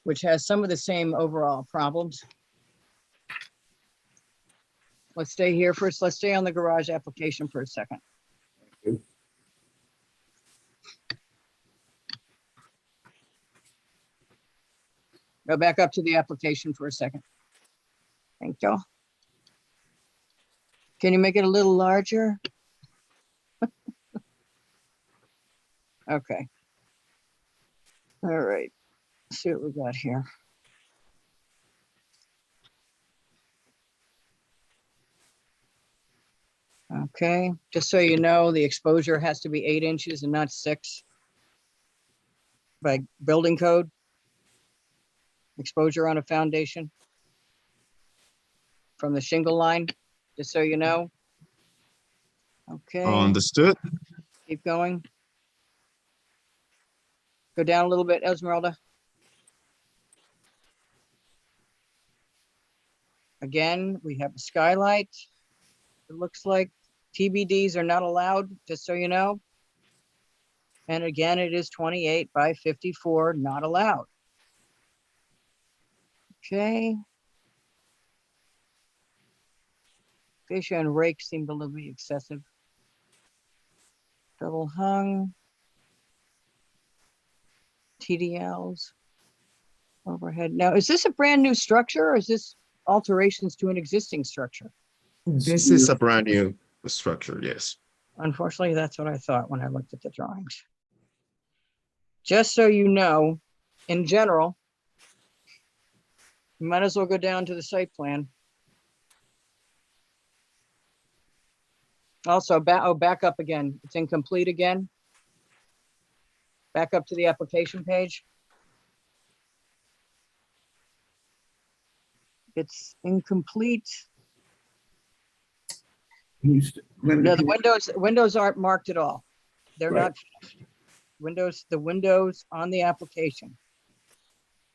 S1: which has some of the same overall problems. Let's stay here first. Let's stay on the garage application for a second.
S4: you.
S1: Go back up to the application for a second. Thank you. Can you make it a little larger? Okay. All right. Let's see what we got here. Okay, just so you know, the exposure has to be 8 inches and not 6 by building code. Exposure on a foundation from the shingle line, just so you know. Okay,
S6: Understood.
S1: keep going. Go down a little bit, Esmeralda. Again, we have a skylight. It looks like TBDs are not allowed, just so you know. And again, it is 28 by 54, not allowed. Okay. Fascia and rake seem to be excessive. Double hung. TDLs. Overhead. Now, is this a brand new structure or is this alterations to an existing structure?
S6: This is a brand new structure, yes.
S1: Unfortunately, that's what I thought when I looked at the drawings. Just so you know, in general, you might as well go down to the site plan. Also, back up again. It's incomplete again. Back up to the application page. It's incomplete. No, the windows aren't marked at all. They're
S4: Right.
S1: not finished. The windows on the application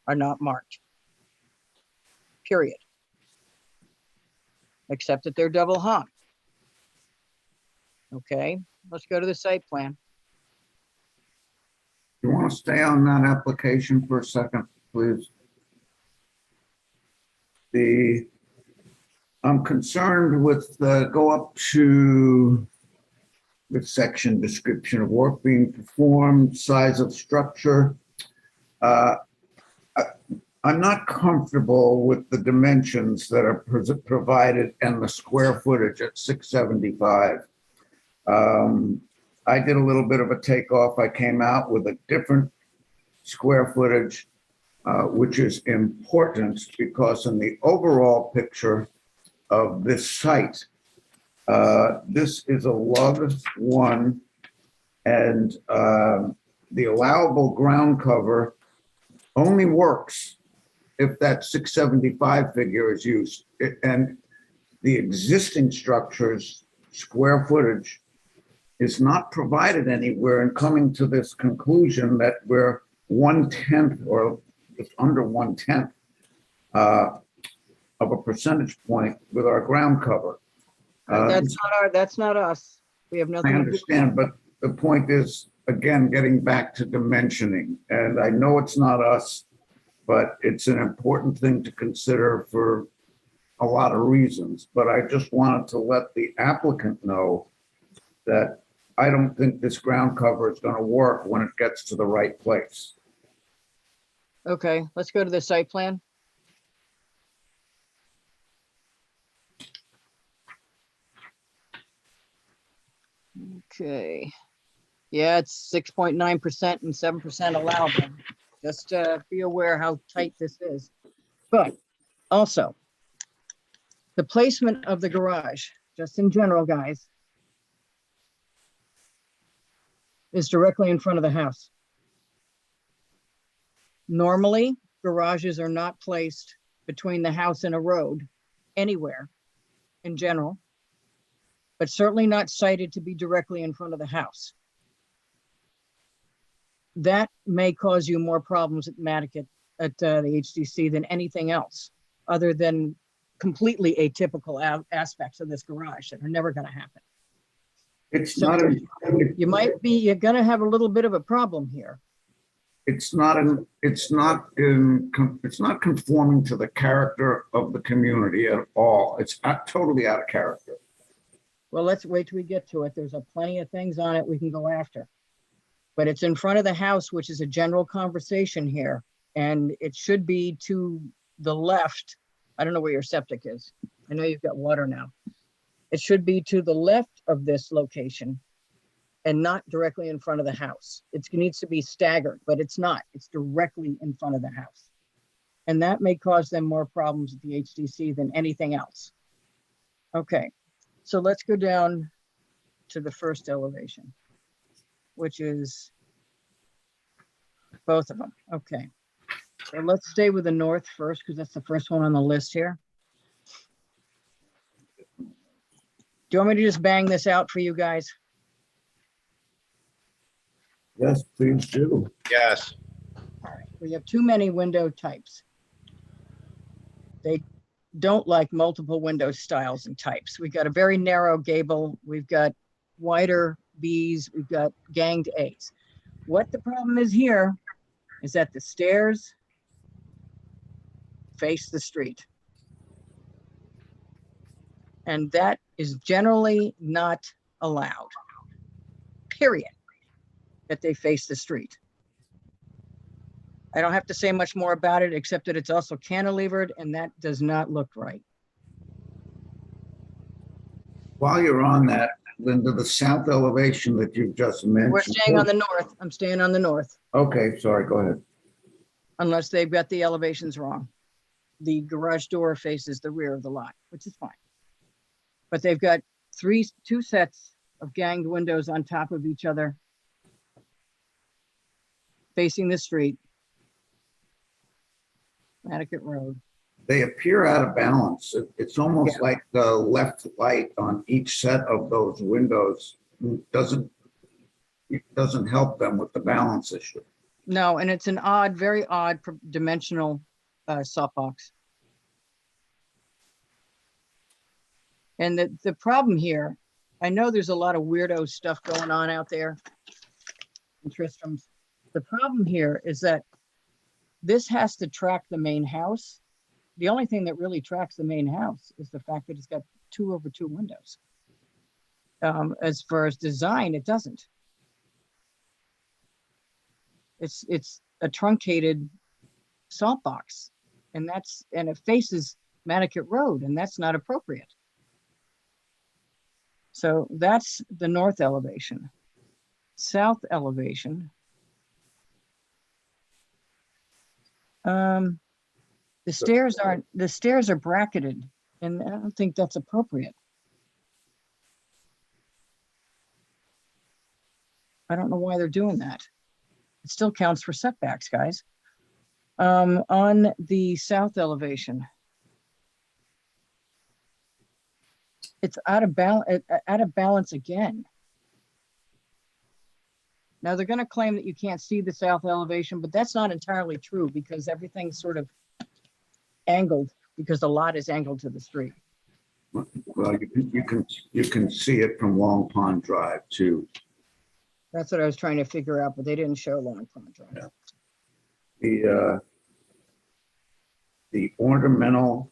S1: are not marked. Period. Except that they're double hung. Okay, let's go to the site plan.
S4: You want to stay on that application for a second, please? I'm concerned with go up to the section description of work being performed, size of structure. I'm not comfortable with the dimensions that are provided and the square footage at 675. I did a little bit of a takeoff. I came out with a different square footage, which is important because in the overall picture of this site, this is a lug 1, and the allowable ground cover only works if that 675 figure is used. And the existing structure's square footage is not provided anywhere, and coming to this conclusion that we're 1/10 or just under 1/10 of a percentage point with our ground cover.
S1: That's not us. We have nothing.
S4: I understand, but the point is, again, getting back to dimensioning, and I know it's not us, but it's an important thing to consider for a lot of reasons. But I just wanted to let the applicant know that I don't think this ground cover is going to work when it gets to the right place.
S1: Okay, let's go to the site plan. Okay. Yeah, it's 6.9% and 7% allowable. Just be aware how tight this is. But also, the placement of the garage, just in general, guys, is directly in front of the house. Normally, garages are not placed between the house and a road anywhere in general, but certainly not cited to be directly in front of the house. That may cause you more problems at Madaket at the HDC than anything else, other than completely atypical aspects of this garage that are never going to happen.
S4: It's
S1: So
S4: not,
S1: you're going to have a little bit of a problem here.
S4: it's not conforming to the character of the community at all. It's totally out of character.
S1: Well, let's wait till we get to it. There's plenty of things on it we can go after. But it's in front of the house, which is a general conversation here. And it should be to the left. I don't know where your septic is. I know you've got water now. It should be to the left of this location and not directly in front of the house. It needs to be staggered, but it's not. It's directly in front of the house. And that may cause them more problems at the HDC than anything else. Okay, so let's go down to the first elevation, which is both of them. Okay, so let's stay with the north first because that's the first one on the list here. Do you want me to just bang this out for you guys?
S4: Yes, please do.
S3: Yes.
S1: We have too many window types. They don't like multiple window styles and types. We've got a very narrow gable. We've got wider Bs. We've got ganged As. What the problem is here is that the stairs face the street. And that is generally not allowed, period, that they face the street. I don't have to say much more about it, except that it's also cantilevered, and that does not look right.
S4: While you're on that, Linda, the south elevation that you just mentioned.
S1: We're staying on the north. I'm staying on the north,
S4: Okay, sorry, go ahead.
S1: unless they've got the elevations wrong. The garage door faces the rear of the lot, which is fine. But they've got two sets of ganged windows on top of each other, facing the street. Madaket Road.
S4: They appear out of balance. It's almost like the left light on each set of those windows doesn't help them with the balance issue.
S1: No, and it's an odd, very odd dimensional softbox. And the problem here, I know there's a lot of weirdo stuff going on out there in Tristram's. The problem here is that this has to track the main house. The only thing that really tracks the main house is the fact that it's got 2/2 windows. As far as design, it doesn't. It's a truncated salt box, and it faces Madaket Road, and that's not appropriate. So that's the north elevation. South elevation. The stairs are bracketed, and I don't think that's appropriate. I don't know why they're doing that. It still counts for setbacks, guys. On the south elevation, it's out of balance again. Now they're going to claim that you can't see the south elevation, but that's not entirely true because everything's sort of angled because the lot is angled to the street.
S4: Well, you can see it from Long Pond Drive too.
S1: That's what I was trying to figure out, but they didn't show Long Pond Drive.
S4: Yeah. The ornamental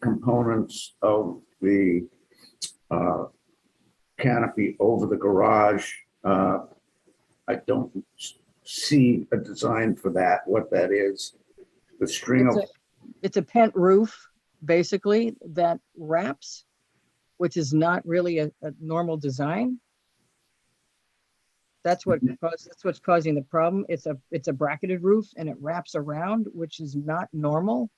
S4: components of the canopy over the garage, I don't see a design for that, what that is. The string of,
S1: It's a pent roof, basically, that wraps, which is not really a normal design. That's what's causing the problem. It's a bracketed roof and it wraps around, which is not normal.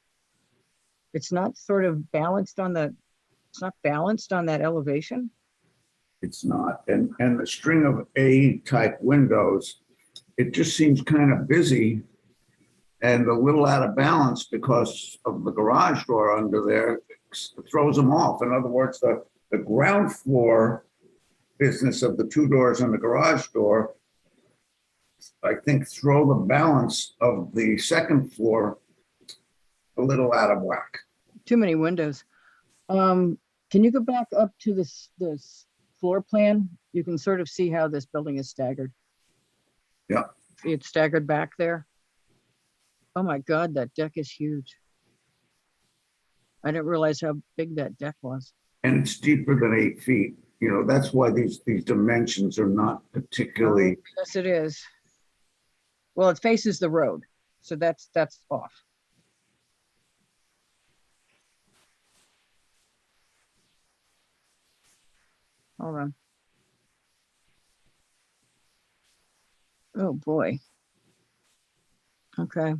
S1: It's not sort of balanced on that elevation.
S4: it's not. And the string of A-type windows, it just seems kind of busy and a little out of balance because of the garage door under there. It throws them off. In other words, the ground floor business of the two doors and the garage door, I think, throw the balance of the second floor a little out of whack.
S1: Too many windows. Can you go back up to this floor plan? You can sort of see how this building is staggered.
S4: Yeah.
S1: See it's staggered back there. Oh my God, that deck is huge. I didn't realize how big that deck was.
S4: And it's deeper than 8 feet. You know, that's why these dimensions are not particularly.
S1: Yes, it is. Well, it faces the road, so that's off. Hold on. Oh boy. Okay.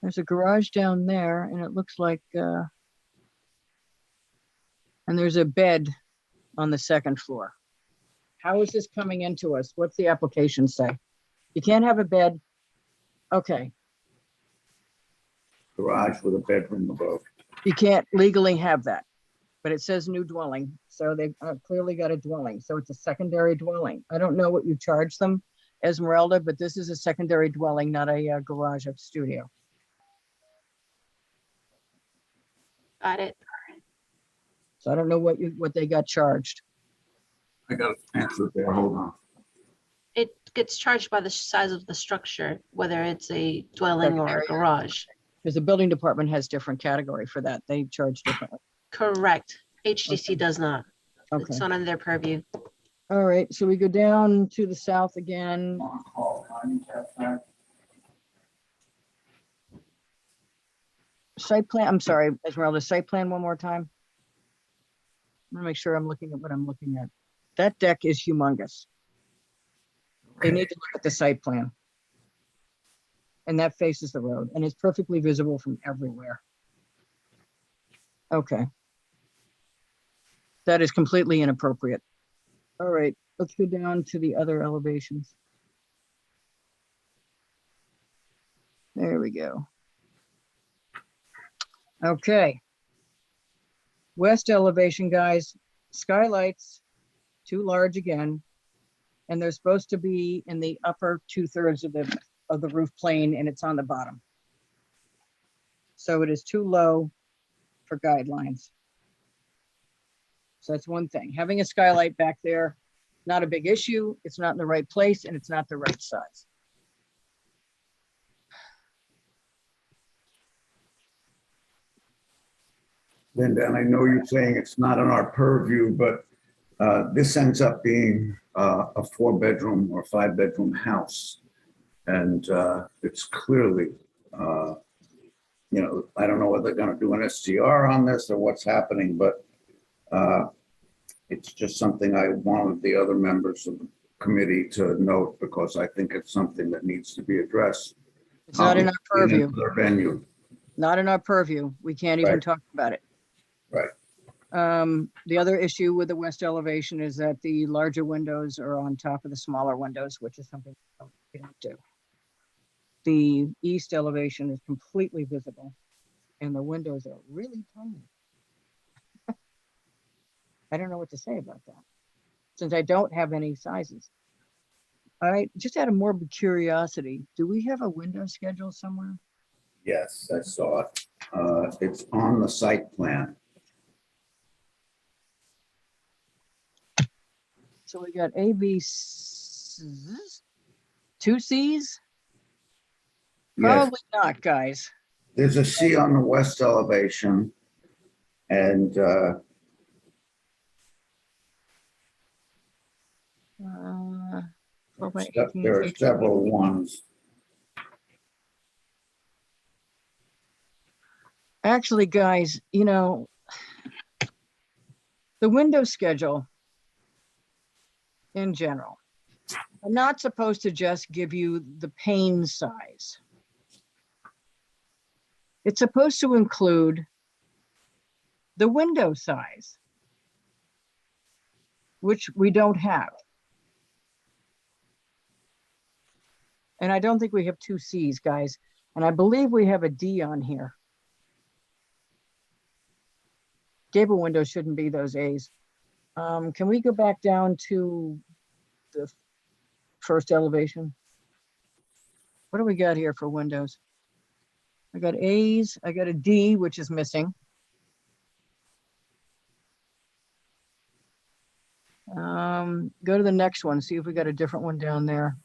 S1: There's a garage down there, and it looks like, and there's a bed on the second floor. How is this coming into us? What's the application say? You can't have a bed. Okay.
S4: Garage with a bedroom above.
S1: You can't legally have that, but it says new dwelling. So they've clearly got a dwelling. So it's a secondary dwelling. I don't know what you charge them, Esmeralda, but this is a secondary dwelling, not a garage of studio.
S2: Got it.
S1: So I don't know what they got charged.
S4: I got an answer there. Hold on.
S2: It gets charged by the size of the structure, whether it's a dwelling or a garage.
S1: Because the building department has different category for that. They charge differently.
S2: Correct. HDC
S1: Okay.
S2: does not.
S1: Okay.
S2: It's not under their purview.
S1: All right, so we go down to the south again. Site plan, I'm sorry, Esmeralda, site plan one more time. I'm gonna make sure I'm looking at what I'm looking at. That deck is humongous. They need to look at the site plan. And that faces the road and it's perfectly visible from everywhere. Okay. That is completely inappropriate. All right, let's go down to the other elevations. There we go. Okay. West elevation, guys, skylights, too large again. And they're supposed to be in the upper 2/3 of the roof plane and it's on the bottom. So it is too low for guidelines. So that's one thing. Having a skylight back there, not a big issue. It's not in the right place and it's not the right size.
S4: Linda, and I know you're saying it's not in our purview, but this ends up being a 4-bedroom or 5-bedroom house. And it's clearly, I don't know whether they're going to do an STR on this or what's happening, but it's just something I wanted the other members of the committee to note because I think it's something that needs to be addressed.
S1: It's not in our
S4: Obviously, in
S1: purview.
S4: another venue.
S1: Not in our purview. We can't even
S4: Right.
S1: talk about it.
S4: Right.
S1: The other issue with the west elevation is that the larger windows are on top of the smaller windows, which is something we don't do. The east elevation is completely visible and the windows are really tiny. I don't know what to say about that, since I don't have any sizes. All right, just out of morbid curiosity, do we have a window schedule somewhere?
S4: Yes, I saw it. It's on the site plan.
S1: So we got A, B, C's, 2 C's?
S4: Yes,
S1: Probably not, guys.
S4: there's a C on the west elevation. And
S1: Uh, 4 by 18,
S4: there are
S1: 18.
S4: several ones.
S1: Actually, guys, the window schedule in general, I'm not supposed to just give you the pane size. It's supposed to include the window size, which we don't have. And I don't think we have 2 C's, guys. And I believe we have a D on here. Gable windows shouldn't be those A's. Can we go back down to the first elevation? What do we got here for windows? I got A's, I got a D, which is missing. Go to the next one, see if we got a different one down there.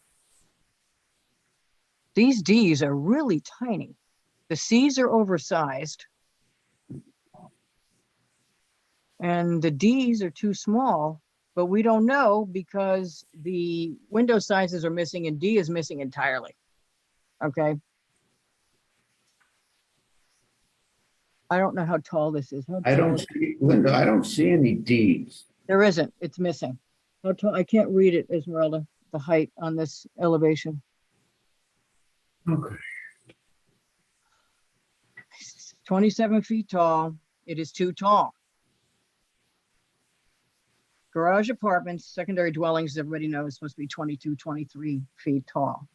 S1: These D's are really tiny. The C's are oversized. And the D's are too small, but we don't know because the window sizes are missing and D is missing entirely. Okay. I don't know how tall this is. How
S4: I
S1: tall
S4: don't
S1: is-
S4: see, Linda, I don't see any Ds.
S1: There isn't, it's missing. How tall, I can't read it, Esmeralda, the height on this elevation.
S4: Okay.
S1: 27 feet tall. It is too tall. Garage apartments, secondary dwellings, everybody knows, supposed to be 22, 23 feet tall.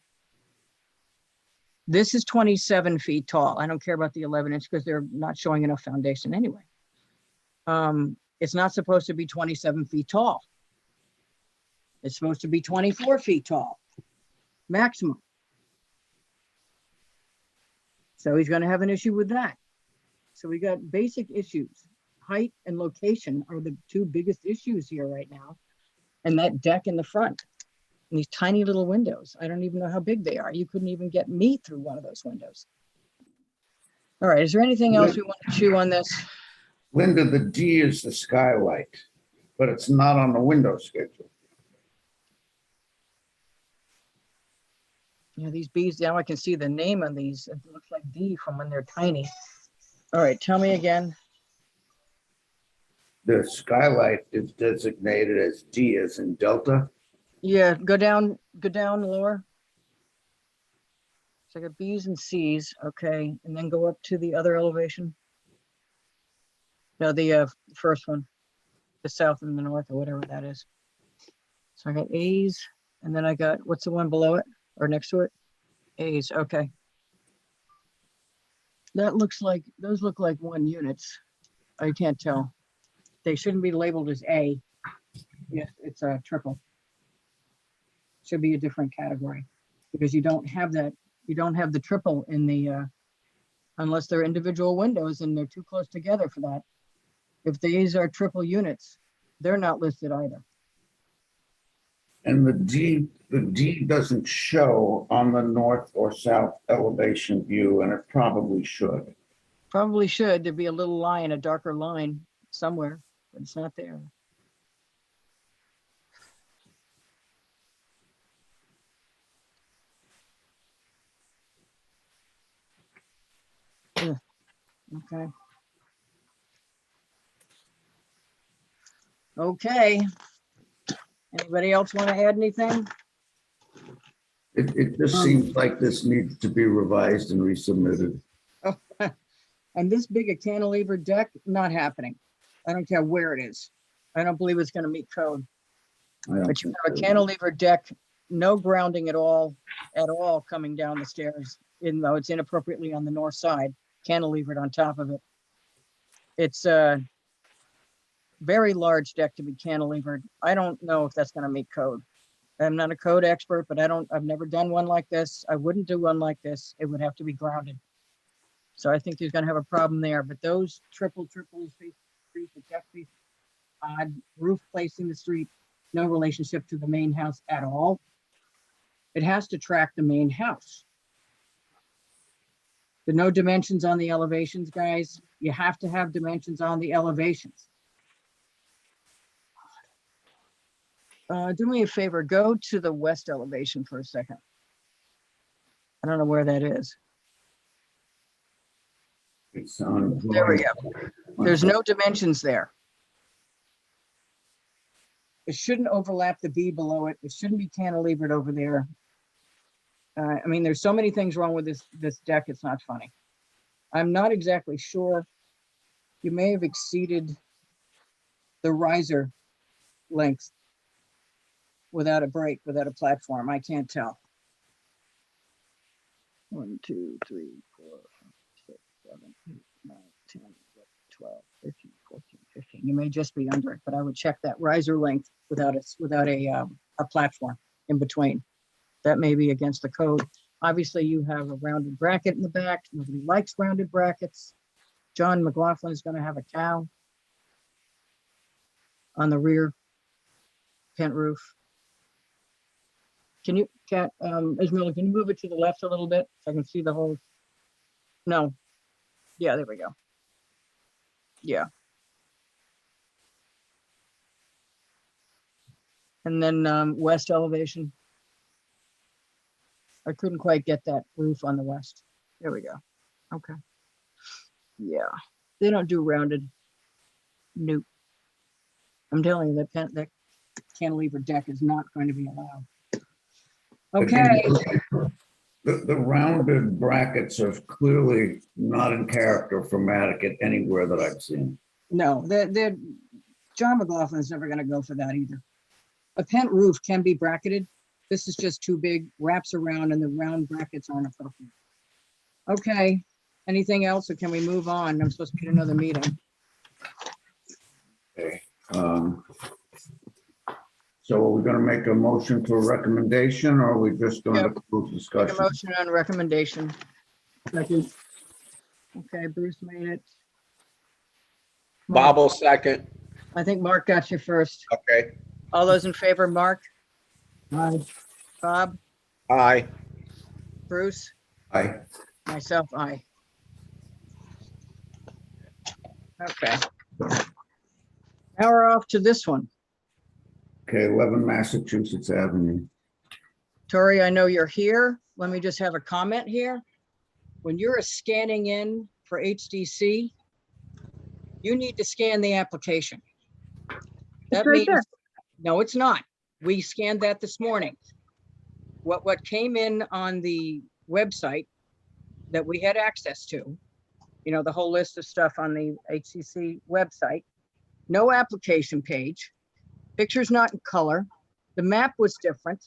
S1: This is 27 feet tall. I don't care about the 11-inch because they're not showing enough foundation anyway. It's not supposed to be 27 feet tall. It's supposed to be 24 feet tall, maximum. So he's going to have an issue with that. So we got basic issues. Height and location are the 2 biggest issues here right now. And that deck in the front, and these tiny little windows. I don't even know how big they are. You couldn't even get me through one of those windows. All right, is there anything else we want to chew on this?
S4: Linda, the D is the skylight, but it's not on the window schedule.
S1: You know, these Bs, now I can see the name on these. It looks like D from when they're tiny. All right, tell me again.
S4: The skylight is designated as D as in Delta.
S1: Yeah, go down lower. So I got Bs and Cs, okay, and then go up to the other elevation. No, the first one, the south and the north or whatever that is. So I got As, and then I got, what's the one below it or next to it? As, okay. That looks like, those look like 1 units. I can't tell. They shouldn't be labeled as A. Yes, it's a triple. Should be a different category because you don't have that. You don't have the triple in the, unless they're individual windows and they're too close together for that. If these are triple units, they're not listed either.
S4: And the D doesn't show on the north or south elevation view, and it probably should.
S1: Probably should. There'd be a little line, a darker line somewhere, but it's not there. Ugh, okay. Okay. Anybody else want to add anything?
S4: It just seems like this needs to be revised and resubmitted.
S1: And this big a cantilever deck, not happening. I don't care where it is. I don't believe it's going to meet code. But you have a cantilever deck, no grounding at all coming down the stairs, even though it's inappropriately on the north side, cantilevered on top of it. It's a very large deck to be cantilevered. I don't know if that's going to meet code. I'm not a code expert, but I've never done one like this. I wouldn't do one like this. It would have to be grounded. So I think he's going to have a problem there. But those triples, face street, the deck face, odd roof placing the street, no relationship to the main house at all. It has to track the main house. There are no dimensions on the elevations, guys. You have to have dimensions on the elevations. Do me a favor, go to the west elevation for a second. I don't know where that is.
S4: It's on.
S1: There we go. There's no dimensions there. It shouldn't overlap the B below it. It shouldn't be cantilevered over there. I mean, there's so many things wrong with this deck, it's not funny. I'm not exactly sure. You may have exceeded the riser length without a break, without a platform. I can't tell. 1, 2, 3, 4, 5, 6, 7, 8, 9, 10, 12, 13, 14, 15. You may just be under it, but I would check that riser length without a platform in between. That may be against the code. Obviously, you have a rounded bracket in the back. Nobody likes rounded brackets. John McLaughlin is going to have a cow on the rear pent roof. Can you, Kat, Ismail, can you move it to the left a little bit so I can see the whole? No. Yeah, there we go. Yeah. And then west elevation. I couldn't quite get that roof on the west. There we go. Okay. Yeah, they don't do rounded. Nope. I'm telling you that cantilever deck is not going to be allowed. Okay.
S4: The rounded brackets are clearly not in character for Madaket anywhere that I've seen.
S1: No, John McLaughlin's never going to go for that either. A pent roof can be bracketed. This is just too big, wraps around, and the round brackets aren't appropriate. Okay. Anything else, or can we move on? I'm supposed to be at another meeting.
S4: Okay. So are we going to make a motion to a recommendation, or are we just going to close
S1: Make a
S4: discussion?
S1: motion on recommendation.
S5: Second,
S1: Okay, Bruce made it.
S3: Bob will second.
S1: I think Mark got you first.
S3: Okay.
S1: All those in favor, Mark,
S5: aye.
S1: Bob,
S3: Aye.
S1: Bruce,
S4: Aye.
S1: myself, aye. Okay. Now we're off to this one.
S4: Okay, 11 Massachusetts Avenue.
S1: Tori, I know you're here. Let me just have a comment here. When you're scanning in for HDC, you need to scan the application. That
S8: right
S1: means,
S8: there.
S1: no, it's not. We scanned that this morning. What came in on the website that we had access to, you know, the whole list of stuff on the HCC website, no application page, pictures not in color. The map was different,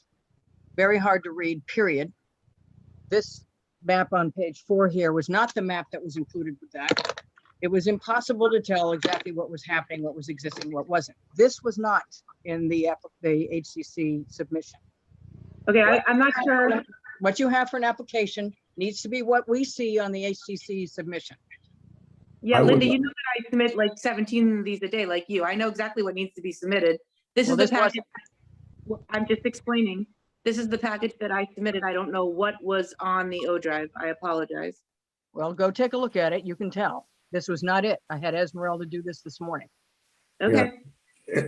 S1: very hard to read, period. This map on page 4 here was not the map that was included with that. It was impossible to tell exactly what was happening, what was existing, what wasn't. This was not in the HCC submission.
S8: Okay, I'm not sure.
S1: What you have for an application needs to be what we see on the HCC submission.
S8: Yeah,
S4: I would
S8: Linda,
S4: love-
S8: you know that I submit like 17 of these a day, like you. I know exactly what needs to be submitted. This
S1: Well,
S8: is the
S1: this wasn't-
S8: package. I'm just explaining. This is the package that I submitted. I don't know what was on the O drive. I apologize.
S1: Well, go take a look at it. You can tell. This was not it. I had Esmeralda do this morning.
S8: Okay,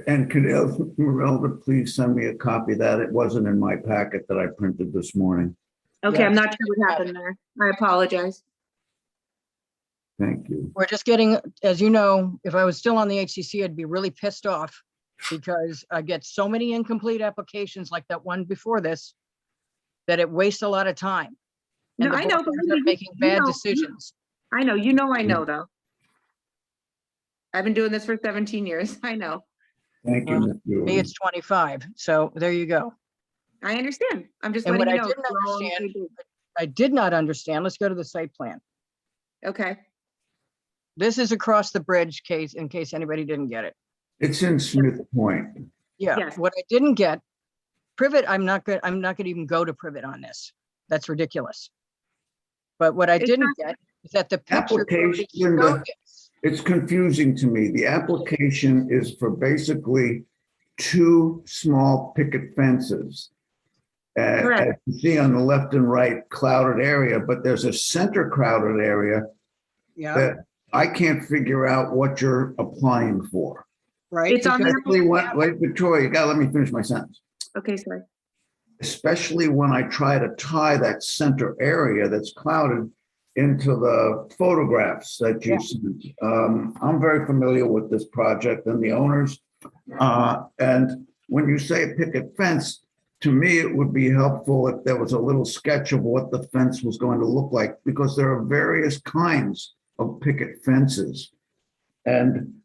S4: And could Esmeralda please send me a copy of that? It wasn't in my packet that I printed this morning.
S8: okay,
S1: Yeah.
S8: I'm not sure what happened there. I apologize.
S4: Thank you.
S1: We're just getting, as you know, if I was still on the HCC, I'd be really pissed off because I get so many incomplete applications like that one before this that it wastes a lot of time. And
S8: No,
S1: the
S8: I know,
S1: board
S8: but
S1: ends
S8: Linda,
S1: up making
S8: you
S1: bad
S8: know-
S1: decisions.
S8: I know, I know though. I've been doing this for 17 years. I know.
S4: Thank you, Ms.
S1: Me,
S4: Dooley.
S1: it's 25. So there you go.
S8: I understand. I'm just
S1: And
S8: letting
S1: what
S8: you
S1: I
S8: know.
S1: didn't
S8: we're all on the
S1: understand-
S8: same page.
S1: I did not understand. Let's go to the site plan.
S8: Okay,
S1: This is across the bridge case, in case anybody didn't get it.
S4: It's in Smith Point.
S1: Yeah,
S8: Yes.
S1: what I didn't get, Privet, I'm not gonna even go to Privet on this. That's ridiculous. But what I
S8: It's
S1: didn't get is that the picture already
S4: Application,
S1: showed
S4: Linda.
S1: this.
S4: It's confusing to me. The application is for basically 2 small picket fences.
S8: Correct.
S4: As you see on the left and right clouded area, but there's a center crowded area
S1: Yeah,
S4: that I can't figure out what you're applying for.
S1: right?
S8: It's on the
S1: Because-
S4: Especially when, wait, Victoria, you gotta let me finish my sentence.
S8: okay, sorry.
S4: Especially when I try to tie that center area that's clouded into the photographs that
S1: Yeah.
S4: you sent. I'm very familiar with this project and the owners. And when you say picket fence, to me, it would be helpful if there was a little sketch of what the fence was going to look like, because there are various kinds of picket fences. And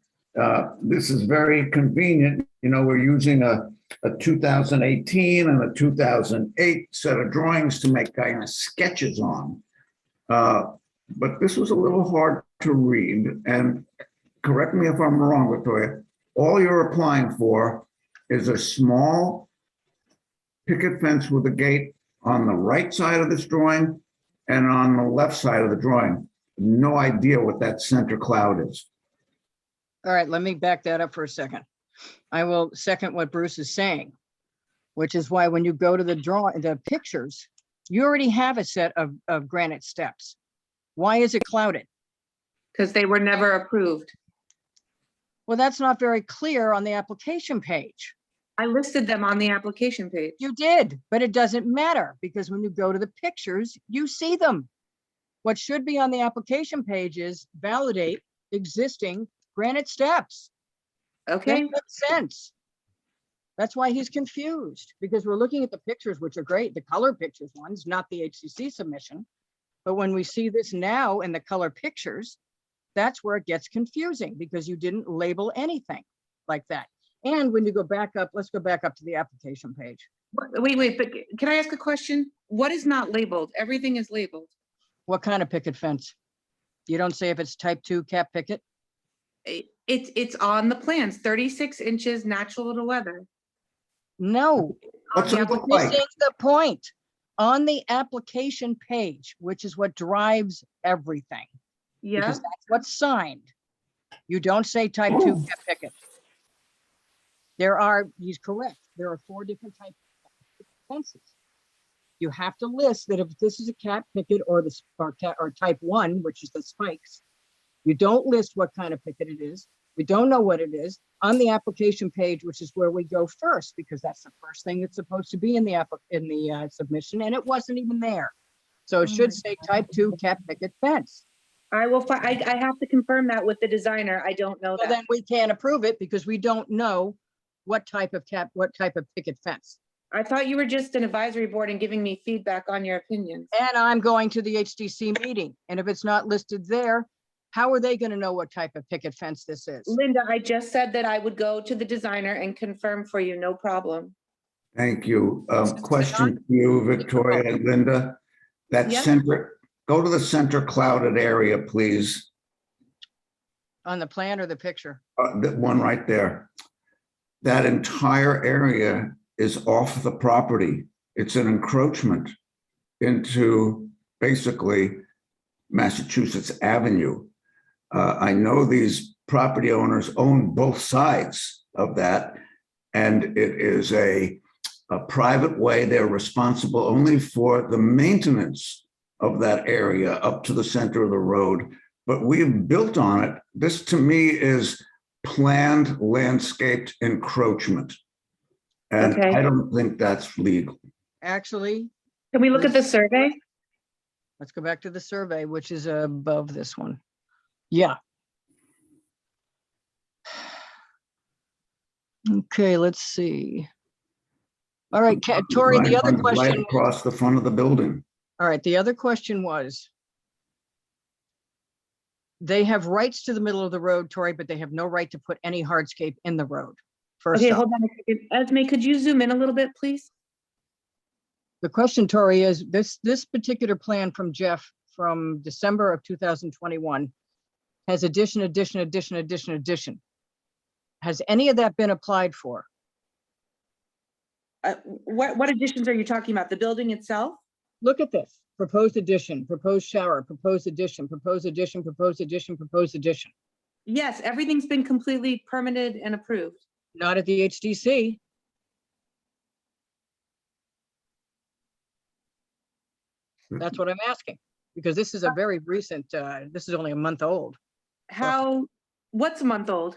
S4: this is very convenient. You know, we're using a 2018 and a 2008 set of drawings to make kind of sketches on. But this was a little hard to read. And correct me if I'm wrong, Victoria, all you're applying for is a small picket fence with a gate on the right side of this drawing and on the left side of the drawing. No idea what that center cloud is.
S1: All right, let me back that up for a second. I will second what Bruce is saying, which is why when you go to the pictures, you already have a set of granite steps. Why is it clouded?
S8: Because they were never approved.
S1: Well, that's not very clear on the application page.
S8: I listed them on the application page.
S1: You did, but it doesn't matter because when you go to the pictures, you see them. What should be on the application page is validate existing granite steps.
S8: Okay,
S1: That makes sense. That's why he's confused, because we're looking at the pictures, which are great, the color pictures ones, not the HCC submission. But when we see this now in the color pictures, that's where it gets confusing because you didn't label anything like that. And when you go back up, let's go back up to the application page.
S8: wait, but can I ask a question? What is not labeled? Everything is labeled.
S1: What kind of picket fence? You don't say if it's type 2 cap picket?
S8: It's on the plans, 36 inches natural to weather.
S1: No,
S4: What's
S1: you're
S4: it look like?
S1: missing the point. On the application page, which is what drives everything,
S8: Yeah,
S1: because that's what's signed. You don't say type 2
S4: Oh.
S1: cap picket. He's correct. There are 4 different types of fences. You have to list that if this is a cap picket or type 1, which is the spikes, You don't list what kind of picket it is. We don't know what it is on the application page, which is where we go first, because that's the first thing that's supposed to be in the submission, and it wasn't even there. So it
S8: Oh
S1: should
S8: my
S1: say type 2 cat picket fence.
S8: I will, I have to confirm that with the designer. I don't know
S1: Well,
S8: that.
S1: then we can't approve it because we don't know what type of picket fence.
S8: I thought you were just an advisory board and giving me feedback on your opinions.
S1: And I'm going to the HDC meeting, and if it's not listed there, how are they going to know what type of picket fence this is?
S8: Linda, I just said that I would go to the designer and confirm for you, no problem.
S4: Thank you. Question to you, Victoria and Linda. That
S8: Yep.
S4: center, go to the center clouded area, please.
S1: On the plan or the picture?
S4: That one right there. That entire area is off the property. It's an encroachment into basically Massachusetts Avenue. I know these property owners own both sides of that, and it is a private way. They're responsible only for the maintenance of that area up to the center of the road, but we've built on it. This to me is planned landscaped encroachment. And
S8: Okay.
S4: I don't think that's legal.
S1: Actually,
S8: Can we look at the survey?
S1: let's go back to the survey, which is above this one. Yeah. Okay, let's see. All right, Tori, the other
S4: Right
S1: question,
S4: across the front of the building.
S1: all right, the other question was, they have rights to the middle of the road, Tori, but they have no right to put any hardscape in the road. First
S8: Okay,
S1: off,
S8: hold on a second. Esme, could you zoom in a little bit, please?
S1: the question, Tori, is this particular plan from Jeff from December of 2021 has addition. Has any of that been applied for?
S8: What additions are you talking about? The building itself?
S1: Look at this, proposed addition, proposed shower, proposed addition, proposed addition, proposed addition, proposed addition.
S8: Yes, everything's been completely permitted and approved.
S1: Not at the HDC. That's what I'm asking, because this is a very recent, this is only a month old,
S8: What's a month old?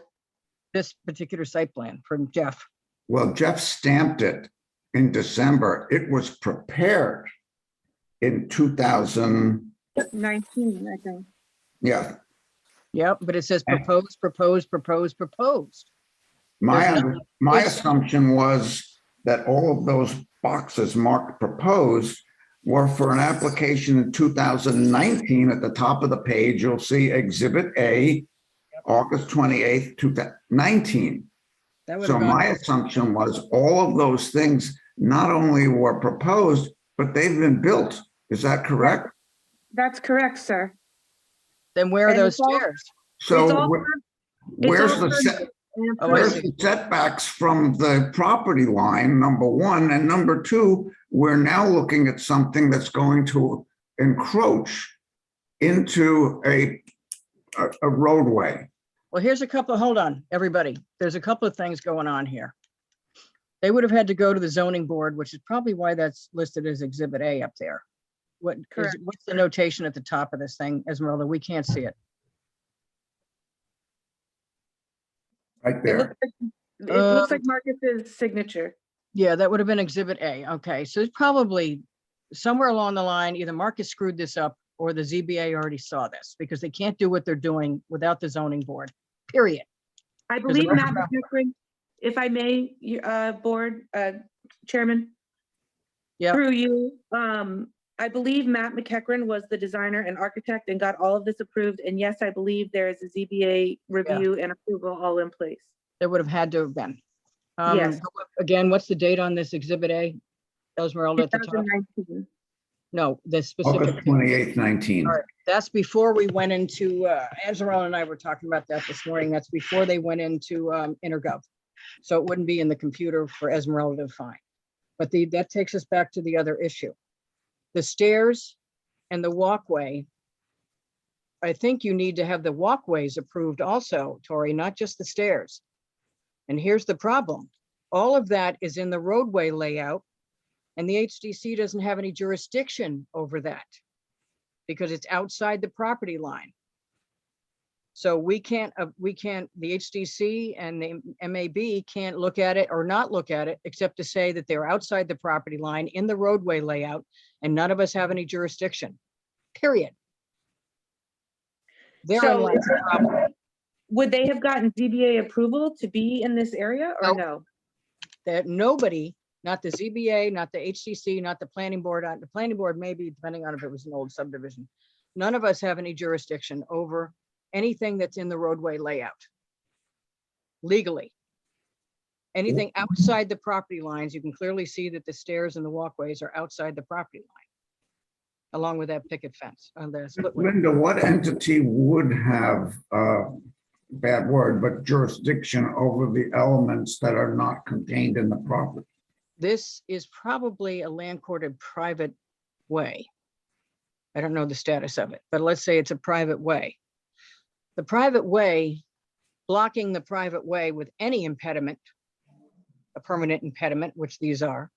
S1: this particular site plan from Jeff.
S4: Well, Jeff stamped it in December. It was prepared in 2000.
S8: 19, I think.
S4: Yeah,
S1: Yep, but it says
S4: And-
S1: proposed.
S4: my
S1: There's-
S4: assumption was that all of those boxes marked proposed were for an application in 2019. At the top of the page, you'll see Exhibit A, August 28th, 2019.
S1: That would
S4: So
S1: have gone,
S4: my assumption was all of those things not only were proposed, but they've been built. Is that correct?
S8: That's correct, sir.
S1: then where are
S8: And
S1: those
S8: it's all-
S1: stairs?
S4: So
S8: It's all-
S4: where's
S8: all
S4: the
S8: permitted and
S1: Oh, I
S4: where's
S1: see.
S4: the setbacks from the property line, number one, and number two, we're now looking at something that's going to encroach into a roadway.
S1: Well, here's a couple, hold on, everybody. There's a couple of things going on here. They would have had to go to the zoning board, which is probably why that's listed as Exhibit A up there.
S8: Correct.
S1: What's the notation at the top of this thing, Esmeralda? We can't see it.
S4: Right
S8: It
S4: there.
S8: looks like Marcus's signature.
S1: Yeah, that would have been Exhibit A. Okay, so it's probably somewhere along the line, either Marcus screwed this up or the ZBA already saw this, because they can't do what they're doing without the zoning board, period.
S8: I
S1: There's
S8: believe
S1: a
S8: Matt
S1: rough-
S8: McEachran, if I may, board chairman.
S1: Yeah.
S8: Through you, I believe Matt McEachran was the designer and architect and got all of this approved. And yes, I believe there is a ZBA review and approval all in place.
S1: They would have had to have been.
S8: Yes.
S1: Again, what's the date on this Exhibit A? Esmeralda at the top?
S8: 2019.
S1: No, the specific.
S4: August 28th, 19.
S1: All right, that's before we went into, Esmeralda and I were talking about that this morning. That's before they went into Intergov. So it wouldn't be in the computer for Esmeralda to find. But that takes us back to the other issue. The stairs and the walkway. I think you need to have the walkways approved also, Tori, not just the stairs. And here's the problem. All of that is in the roadway layout, and the HDC doesn't have any jurisdiction over that because it's outside the property line. So we can't, the HDC and the MAB can't look at it or not look at it, except to say that they're outside the property line in the roadway layout, and none of us have any jurisdiction, period. Therein
S8: So
S1: lies the problem.
S8: would they have gotten ZBA approval to be in this area or
S1: Nope.
S8: no?
S1: That nobody, not the ZBA, not the HDC, not the planning board, the planning board maybe, depending on if it was an old subdivision. None of us have any jurisdiction over anything that's in the roadway layout. Legally. Anything outside the property lines, you can clearly see that the stairs and the walkways are outside the property line, along with that picket fence on the split window.
S4: Linda, what entity would have, bad word, but jurisdiction over the elements that are not contained in the property?
S1: This is probably a land courted private way. I don't know the status of it, but let's say it's a private way. The private way, blocking the private way with any impediment, a permanent impediment, which these are,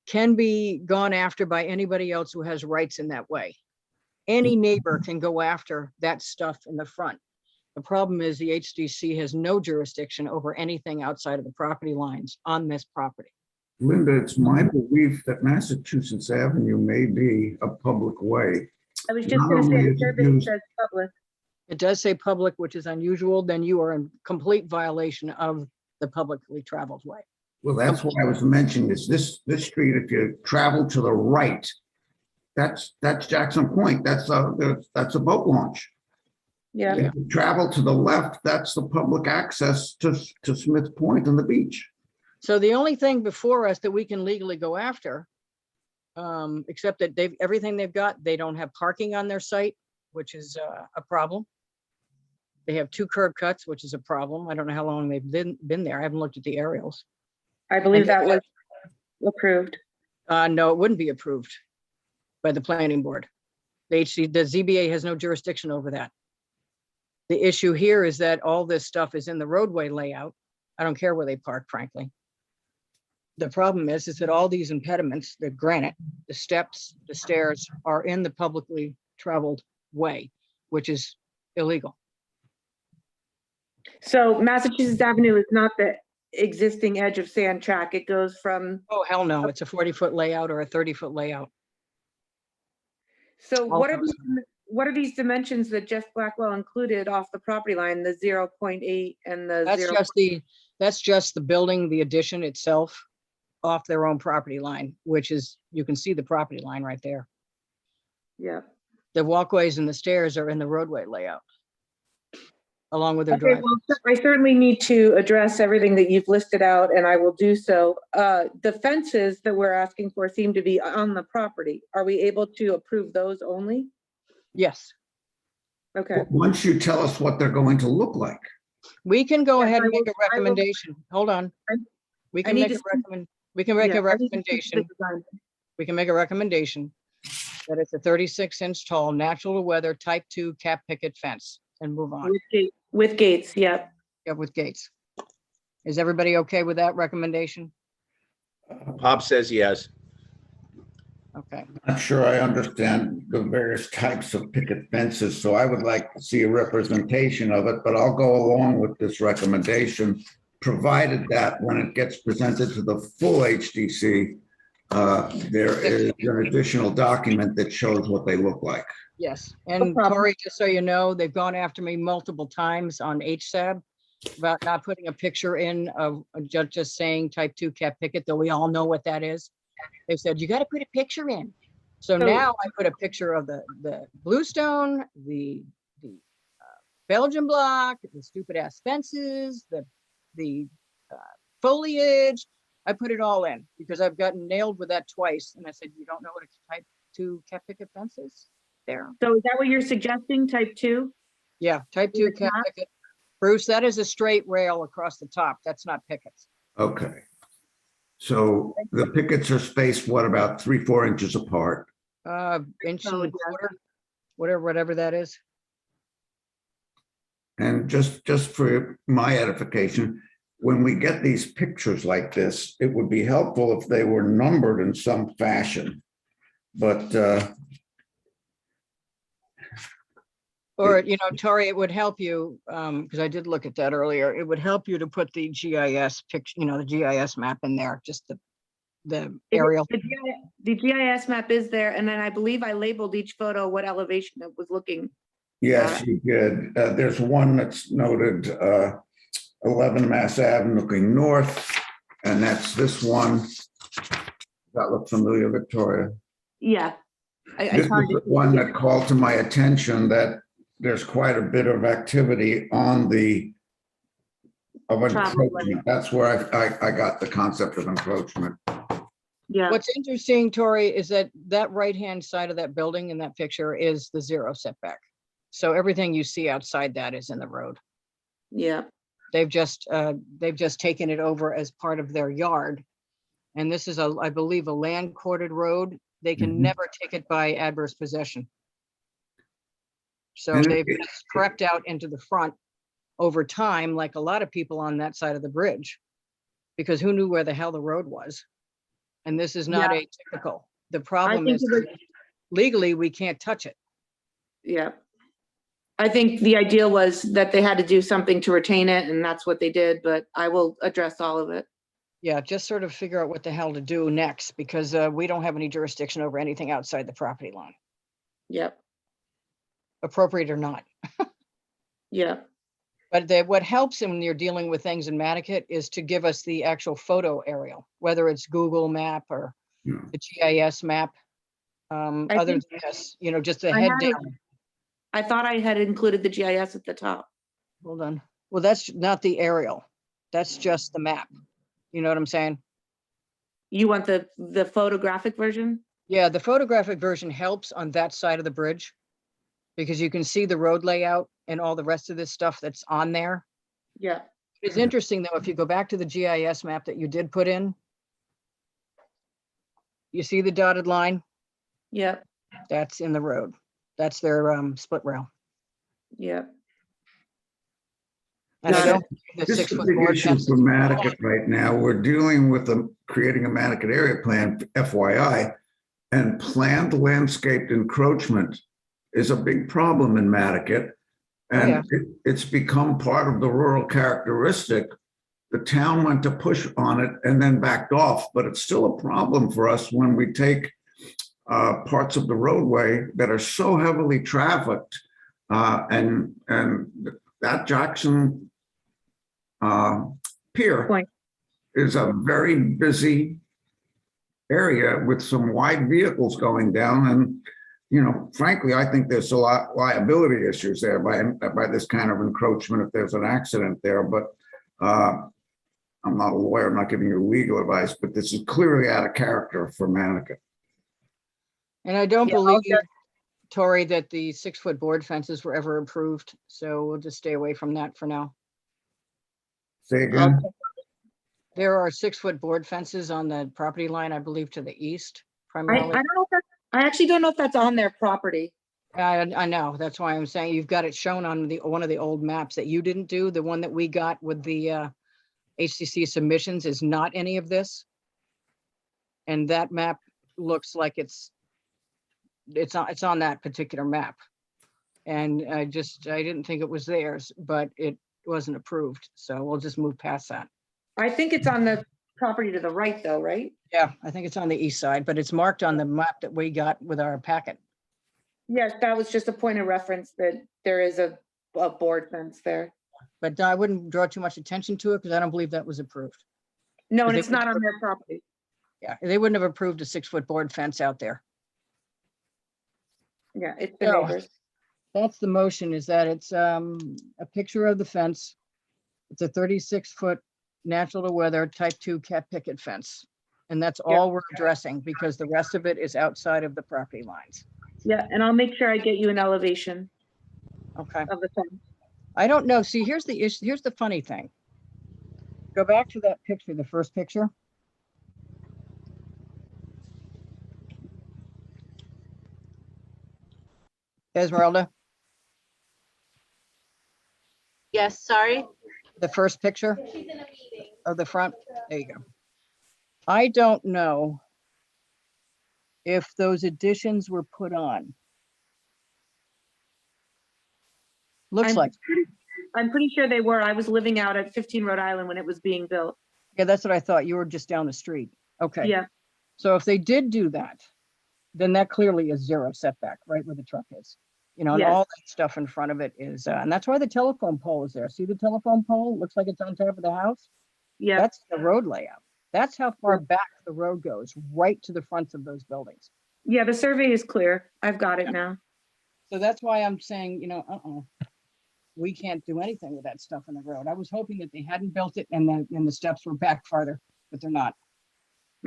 S1: can be gone after by anybody else who has rights in that way. Any neighbor can go after that stuff in the front. The problem is the HDC has no jurisdiction over anything outside of the property lines on this property.
S4: Linda, it's my belief that Massachusetts Avenue may be a public way.
S8: I was just
S4: Not
S8: gonna say,
S4: only
S8: the
S4: is it
S8: survey
S4: used-
S8: says public.
S1: It does say public, which is unusual, then you are in complete violation of the publicly traveled way.
S4: Well, that's what I was mentioning, is this street, if you travel to the right, that's Jackson Point, that's a boat launch.
S8: Yeah.
S4: If you travel to the left, that's the public access to Smith Point and the beach.
S1: So the only thing before us that we can legally go after, except that everything they've got, they don't have parking on their site, which is a problem. They have 2 curb cuts, which is a problem. I don't know how long they've been there. I haven't looked at the aerials.
S8: I believe
S1: And
S8: that was approved.
S1: No, it wouldn't be approved by the planning board. The ZBA has no jurisdiction over that. The issue here is that all this stuff is in the roadway layout. I don't care where they park, frankly. The problem is that all these impediments, the granite, the steps, the stairs are in the publicly traveled way, which is illegal.
S8: So Massachusetts Avenue is not the existing edge of sand track. It goes from,
S1: Oh, hell no, it's a 40-foot layout or a 30-foot layout.
S8: so
S1: All
S8: what are these dimensions that Jeff Blackwell included off the property line, the 0.8 and the
S1: That's
S8: 0?
S1: that's just the building, the addition itself off their own property line, which is, you can see the property line right there.
S8: Yeah.
S1: The walkways and the stairs are in the roadway layout, along with their
S8: Okay,
S1: drive.
S8: well, I certainly need to address everything that you've listed out, and I will do so. The fences that we're asking for seem to be on the property. Are we able to approve those only?
S1: Yes,
S8: Okay.
S4: Once you tell us what they're going to look like.
S1: we can go
S8: Yes,
S1: ahead
S8: I
S1: and make a
S8: will- I will-
S1: recommendation. Hold on.
S8: I-
S1: We
S8: I
S1: can
S8: need
S1: make
S8: to
S1: a
S8: see-
S1: recommend, we can make
S8: Yeah,
S1: a
S8: I need to see the
S1: recommendation.
S8: design.
S1: We can make a recommendation that it's a 36-inch tall, natural to weather, type 2 cap picket fence and move on.
S8: With gates, yeah.
S1: Yeah, with gates. Is everybody okay with that recommendation?
S3: Bob says yes.
S1: Okay,
S4: Not sure I understand the various types of picket fences, so I would like to see a representation of it, but I'll go along with this recommendation, provided that when it gets presented to the full HDC, there is an additional document that shows what they look like.
S1: yes. And
S8: problem.
S1: Tori, just so you know, they've gone after me multiple times on HSAB about not putting a picture in of just saying type 2 cap picket, though we all know what that is. They said, you got to put a picture in. So
S8: So-
S1: now I put a picture of the bluestone, the Belgian block, the stupid ass fences, the foliage. I put it all in because I've gotten nailed with that twice. And I said, you don't know what a type 2 cap picket fence is? There.
S8: So is that what you're suggesting, type 2?
S1: Yeah, type 2
S8: It's
S1: cap
S8: not?
S1: picket. Bruce, that is a straight rail across the top. That's not pickets.
S4: Okay. So the pickets are spaced, what, about 3-4 inches apart?
S1: Inch
S8: Oh,
S1: and
S8: yeah.
S1: quarter, whatever that is.
S4: And just for my edification, when we get these pictures like this, it would be helpful if they were numbered in some fashion. But
S1: Or, you know, Tori, it would help you, because I did look at that earlier. It would help you to put the GIS picture, you know, the GIS map in there, just the aerial.
S8: The GIS map is there, and then I believe I labeled each photo what elevation it was looking.
S4: Yes, you did. There's one that's noted 11 Mass Ave looking north, and that's this one. That looks familiar, Victoria.
S8: Yeah. I
S4: This is
S8: found
S4: the
S8: it.
S4: one that called to my attention that there's quite a bit of activity on the of
S8: Travel
S4: encroachment. That's where I got the concept of encroachment.
S8: Yeah,
S1: What's interesting, Tori, is that that right-hand side of that building in that picture is the 0 setback. So everything you see outside that is in the road.
S8: yeah,
S1: They've just taken it over as part of their yard. And this is I believe, a land courted road. They can
S4: Mhm.
S1: never take it by adverse possession. So
S4: And
S1: they've just crept out into the front over time, like a lot of people on that side of the bridge, because who knew where the hell the road was? And this is not atypical. The problem
S8: think
S1: is
S8: it was-
S1: legally, we can't touch it.
S8: yeah. I think the idea was that they had to do something to retain it, and that's what they did, but I will address all of it.
S1: Yeah, just sort of figure out what the hell to do next, because we don't have any jurisdiction over anything outside the property line,
S8: Yep,
S1: appropriate or not.
S8: yep,
S1: But what helps when you're dealing with things in Madaket is to give us the actual photo aerial, whether it's Google map or
S4: Yeah.
S1: the GIS map.
S8: I
S1: Other
S8: think
S1: than this, you know, just a
S8: I
S1: head
S8: had it-
S1: down.
S8: I thought I had included the GIS at the top.
S1: Hold on. Well, that's not the aerial. That's just the map. You know what I'm saying?
S8: You want the photographic version?
S1: Yeah, the photographic version helps on that side of the bridge because you can see the road layout and all the rest of this stuff that's on there.
S8: Yeah,
S1: It's interesting though, if you go back to the GIS map that you did put in, you see the dotted line?
S8: yep,
S1: That's in the road. That's their split rail.
S8: yep.
S1: And I
S8: Got it.
S1: don't believe the
S4: This is a
S1: 6-foot
S4: big
S1: board
S4: issue
S1: fence
S4: for
S1: is-
S4: Madaket right now. We're dealing with creating a Madaket area plan, FYI, and planned landscaped encroachment is a big problem in Madaket.
S1: yeah.
S4: And it's become part of the rural characteristic. The town went to push on it and then backed off, but it's still a problem for us when we take parts of the roadway that are so heavily trafficked. And that Jackson Pier
S8: Point.
S4: is a very busy area with some wide vehicles going down. And, you know, frankly, I think there's a lot liability issues there by this kind of encroachment if there's an accident there. But I'm not a lawyer, I'm not giving you legal advice, but this is clearly out of character for Madaket.
S1: And I don't
S8: Yeah, I'll
S1: believe, Tori, that the 6-foot board fences were ever approved. So we'll just stay away from that for now.
S4: Say again?
S1: There are 6-foot board fences on the property line, I believe, to the east
S8: I
S1: primarily.
S8: don't know if I actually don't know if that's on their property.
S1: I know, that's why I'm saying you've got it shown on one of the old maps that you didn't do. The one that we got with the HCC submissions is not any of this. And that map looks like it's on that particular map. And I didn't think it was theirs, but it wasn't approved. So we'll just move past that.
S8: I think it's on the property to the right though, right?
S1: Yeah, I think it's on the east side, but it's marked on the map that we got with our packet.
S8: Yes, that was just a point of reference that there is a board fence there.
S1: But I wouldn't draw too much attention to it because I don't believe that was approved.
S8: No, and
S1: They
S8: it's not on their property.
S1: Yeah, they wouldn't have approved a 6-foot board fence out there.
S8: Yeah, it's the
S1: No.
S8: neighbors.
S1: That's the motion, is that it's a picture of the fence. It's a 36-foot natural to weather type 2 cat picket fence. And that's all we're addressing because the rest of it is outside of the property lines.
S8: Yeah, and I'll make sure I get you an elevation
S1: Okay.
S8: of the fence.
S1: I don't know. See, here's the issue. Here's the funny thing. Go back to that picture, the first picture. Esmeralda,
S2: Yes, sorry.
S1: the first picture of the front. There you go. I don't know if those additions were put on. Looks
S8: I'm
S1: like,
S8: I'm pretty sure they were. I was living out at 15 Rhode Island when it was being built.
S1: yeah, that's what I thought. You were just down the street. Okay.
S8: Yeah,
S1: So if they did do that, then that clearly is zero setback, right where the truck is. You know, and
S8: Yes.
S1: all that stuff in front of it is, and that's why the telephone pole is there. See the telephone pole? Looks like it's on top of the house.
S8: yeah.
S1: That's the road layout. That's how far back the road goes, right to the fronts of those buildings.
S8: Yeah, the survey is clear. I've got it now.
S1: So that's why I'm saying, you know, we can't do anything with that stuff in the road. I was hoping that they hadn't built it and the steps were back farther, but they're not.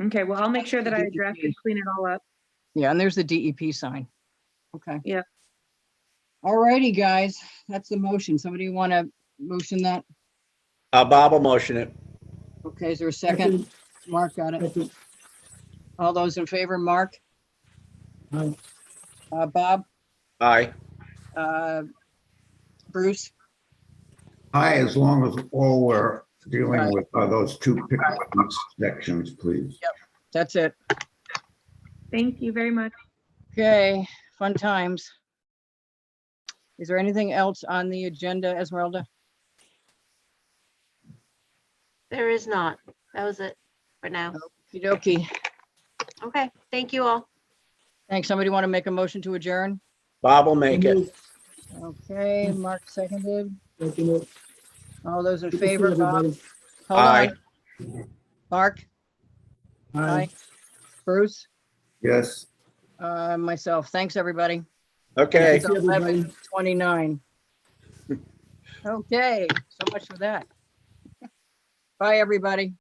S8: Okay, well, I'll make sure that I address and clean it all up.
S1: Yeah, and there's the DEP sign. Okay.
S8: Yeah.
S1: All righty, guys, that's the motion. Somebody want to motion that?
S3: Bob will motion it.
S1: Okay, is there a second? Mark got it.
S5: Second.
S1: All those in favor, Mark,
S5: Aye.
S1: Bob,
S3: Aye.
S1: Bruce,
S4: Aye, as long as all we're dealing with are those two pickup sections, please.
S1: that's it.
S8: Thank you very much.
S1: Okay, fun times. Is there anything else on the agenda, Esmeralda?
S2: There is not. That was it for now.
S1: Okey-dokey.
S2: Okay, thank you all.
S1: Thanks. Somebody want to make a motion to adjourn?
S3: Bob will make it.
S1: Okay, Mark seconded.
S5: Second it.
S1: All those in
S5: Good to see
S1: favor, Bob?
S5: everybody.
S1: Hold
S3: Aye.
S1: on. Mark?
S5: Aye.
S1: Bruce?
S4: Yes.
S1: Myself. Thanks, everybody.
S3: Okay.
S5: Good to see everybody.
S1: 11:29. Okay, so much for that. Bye, everybody.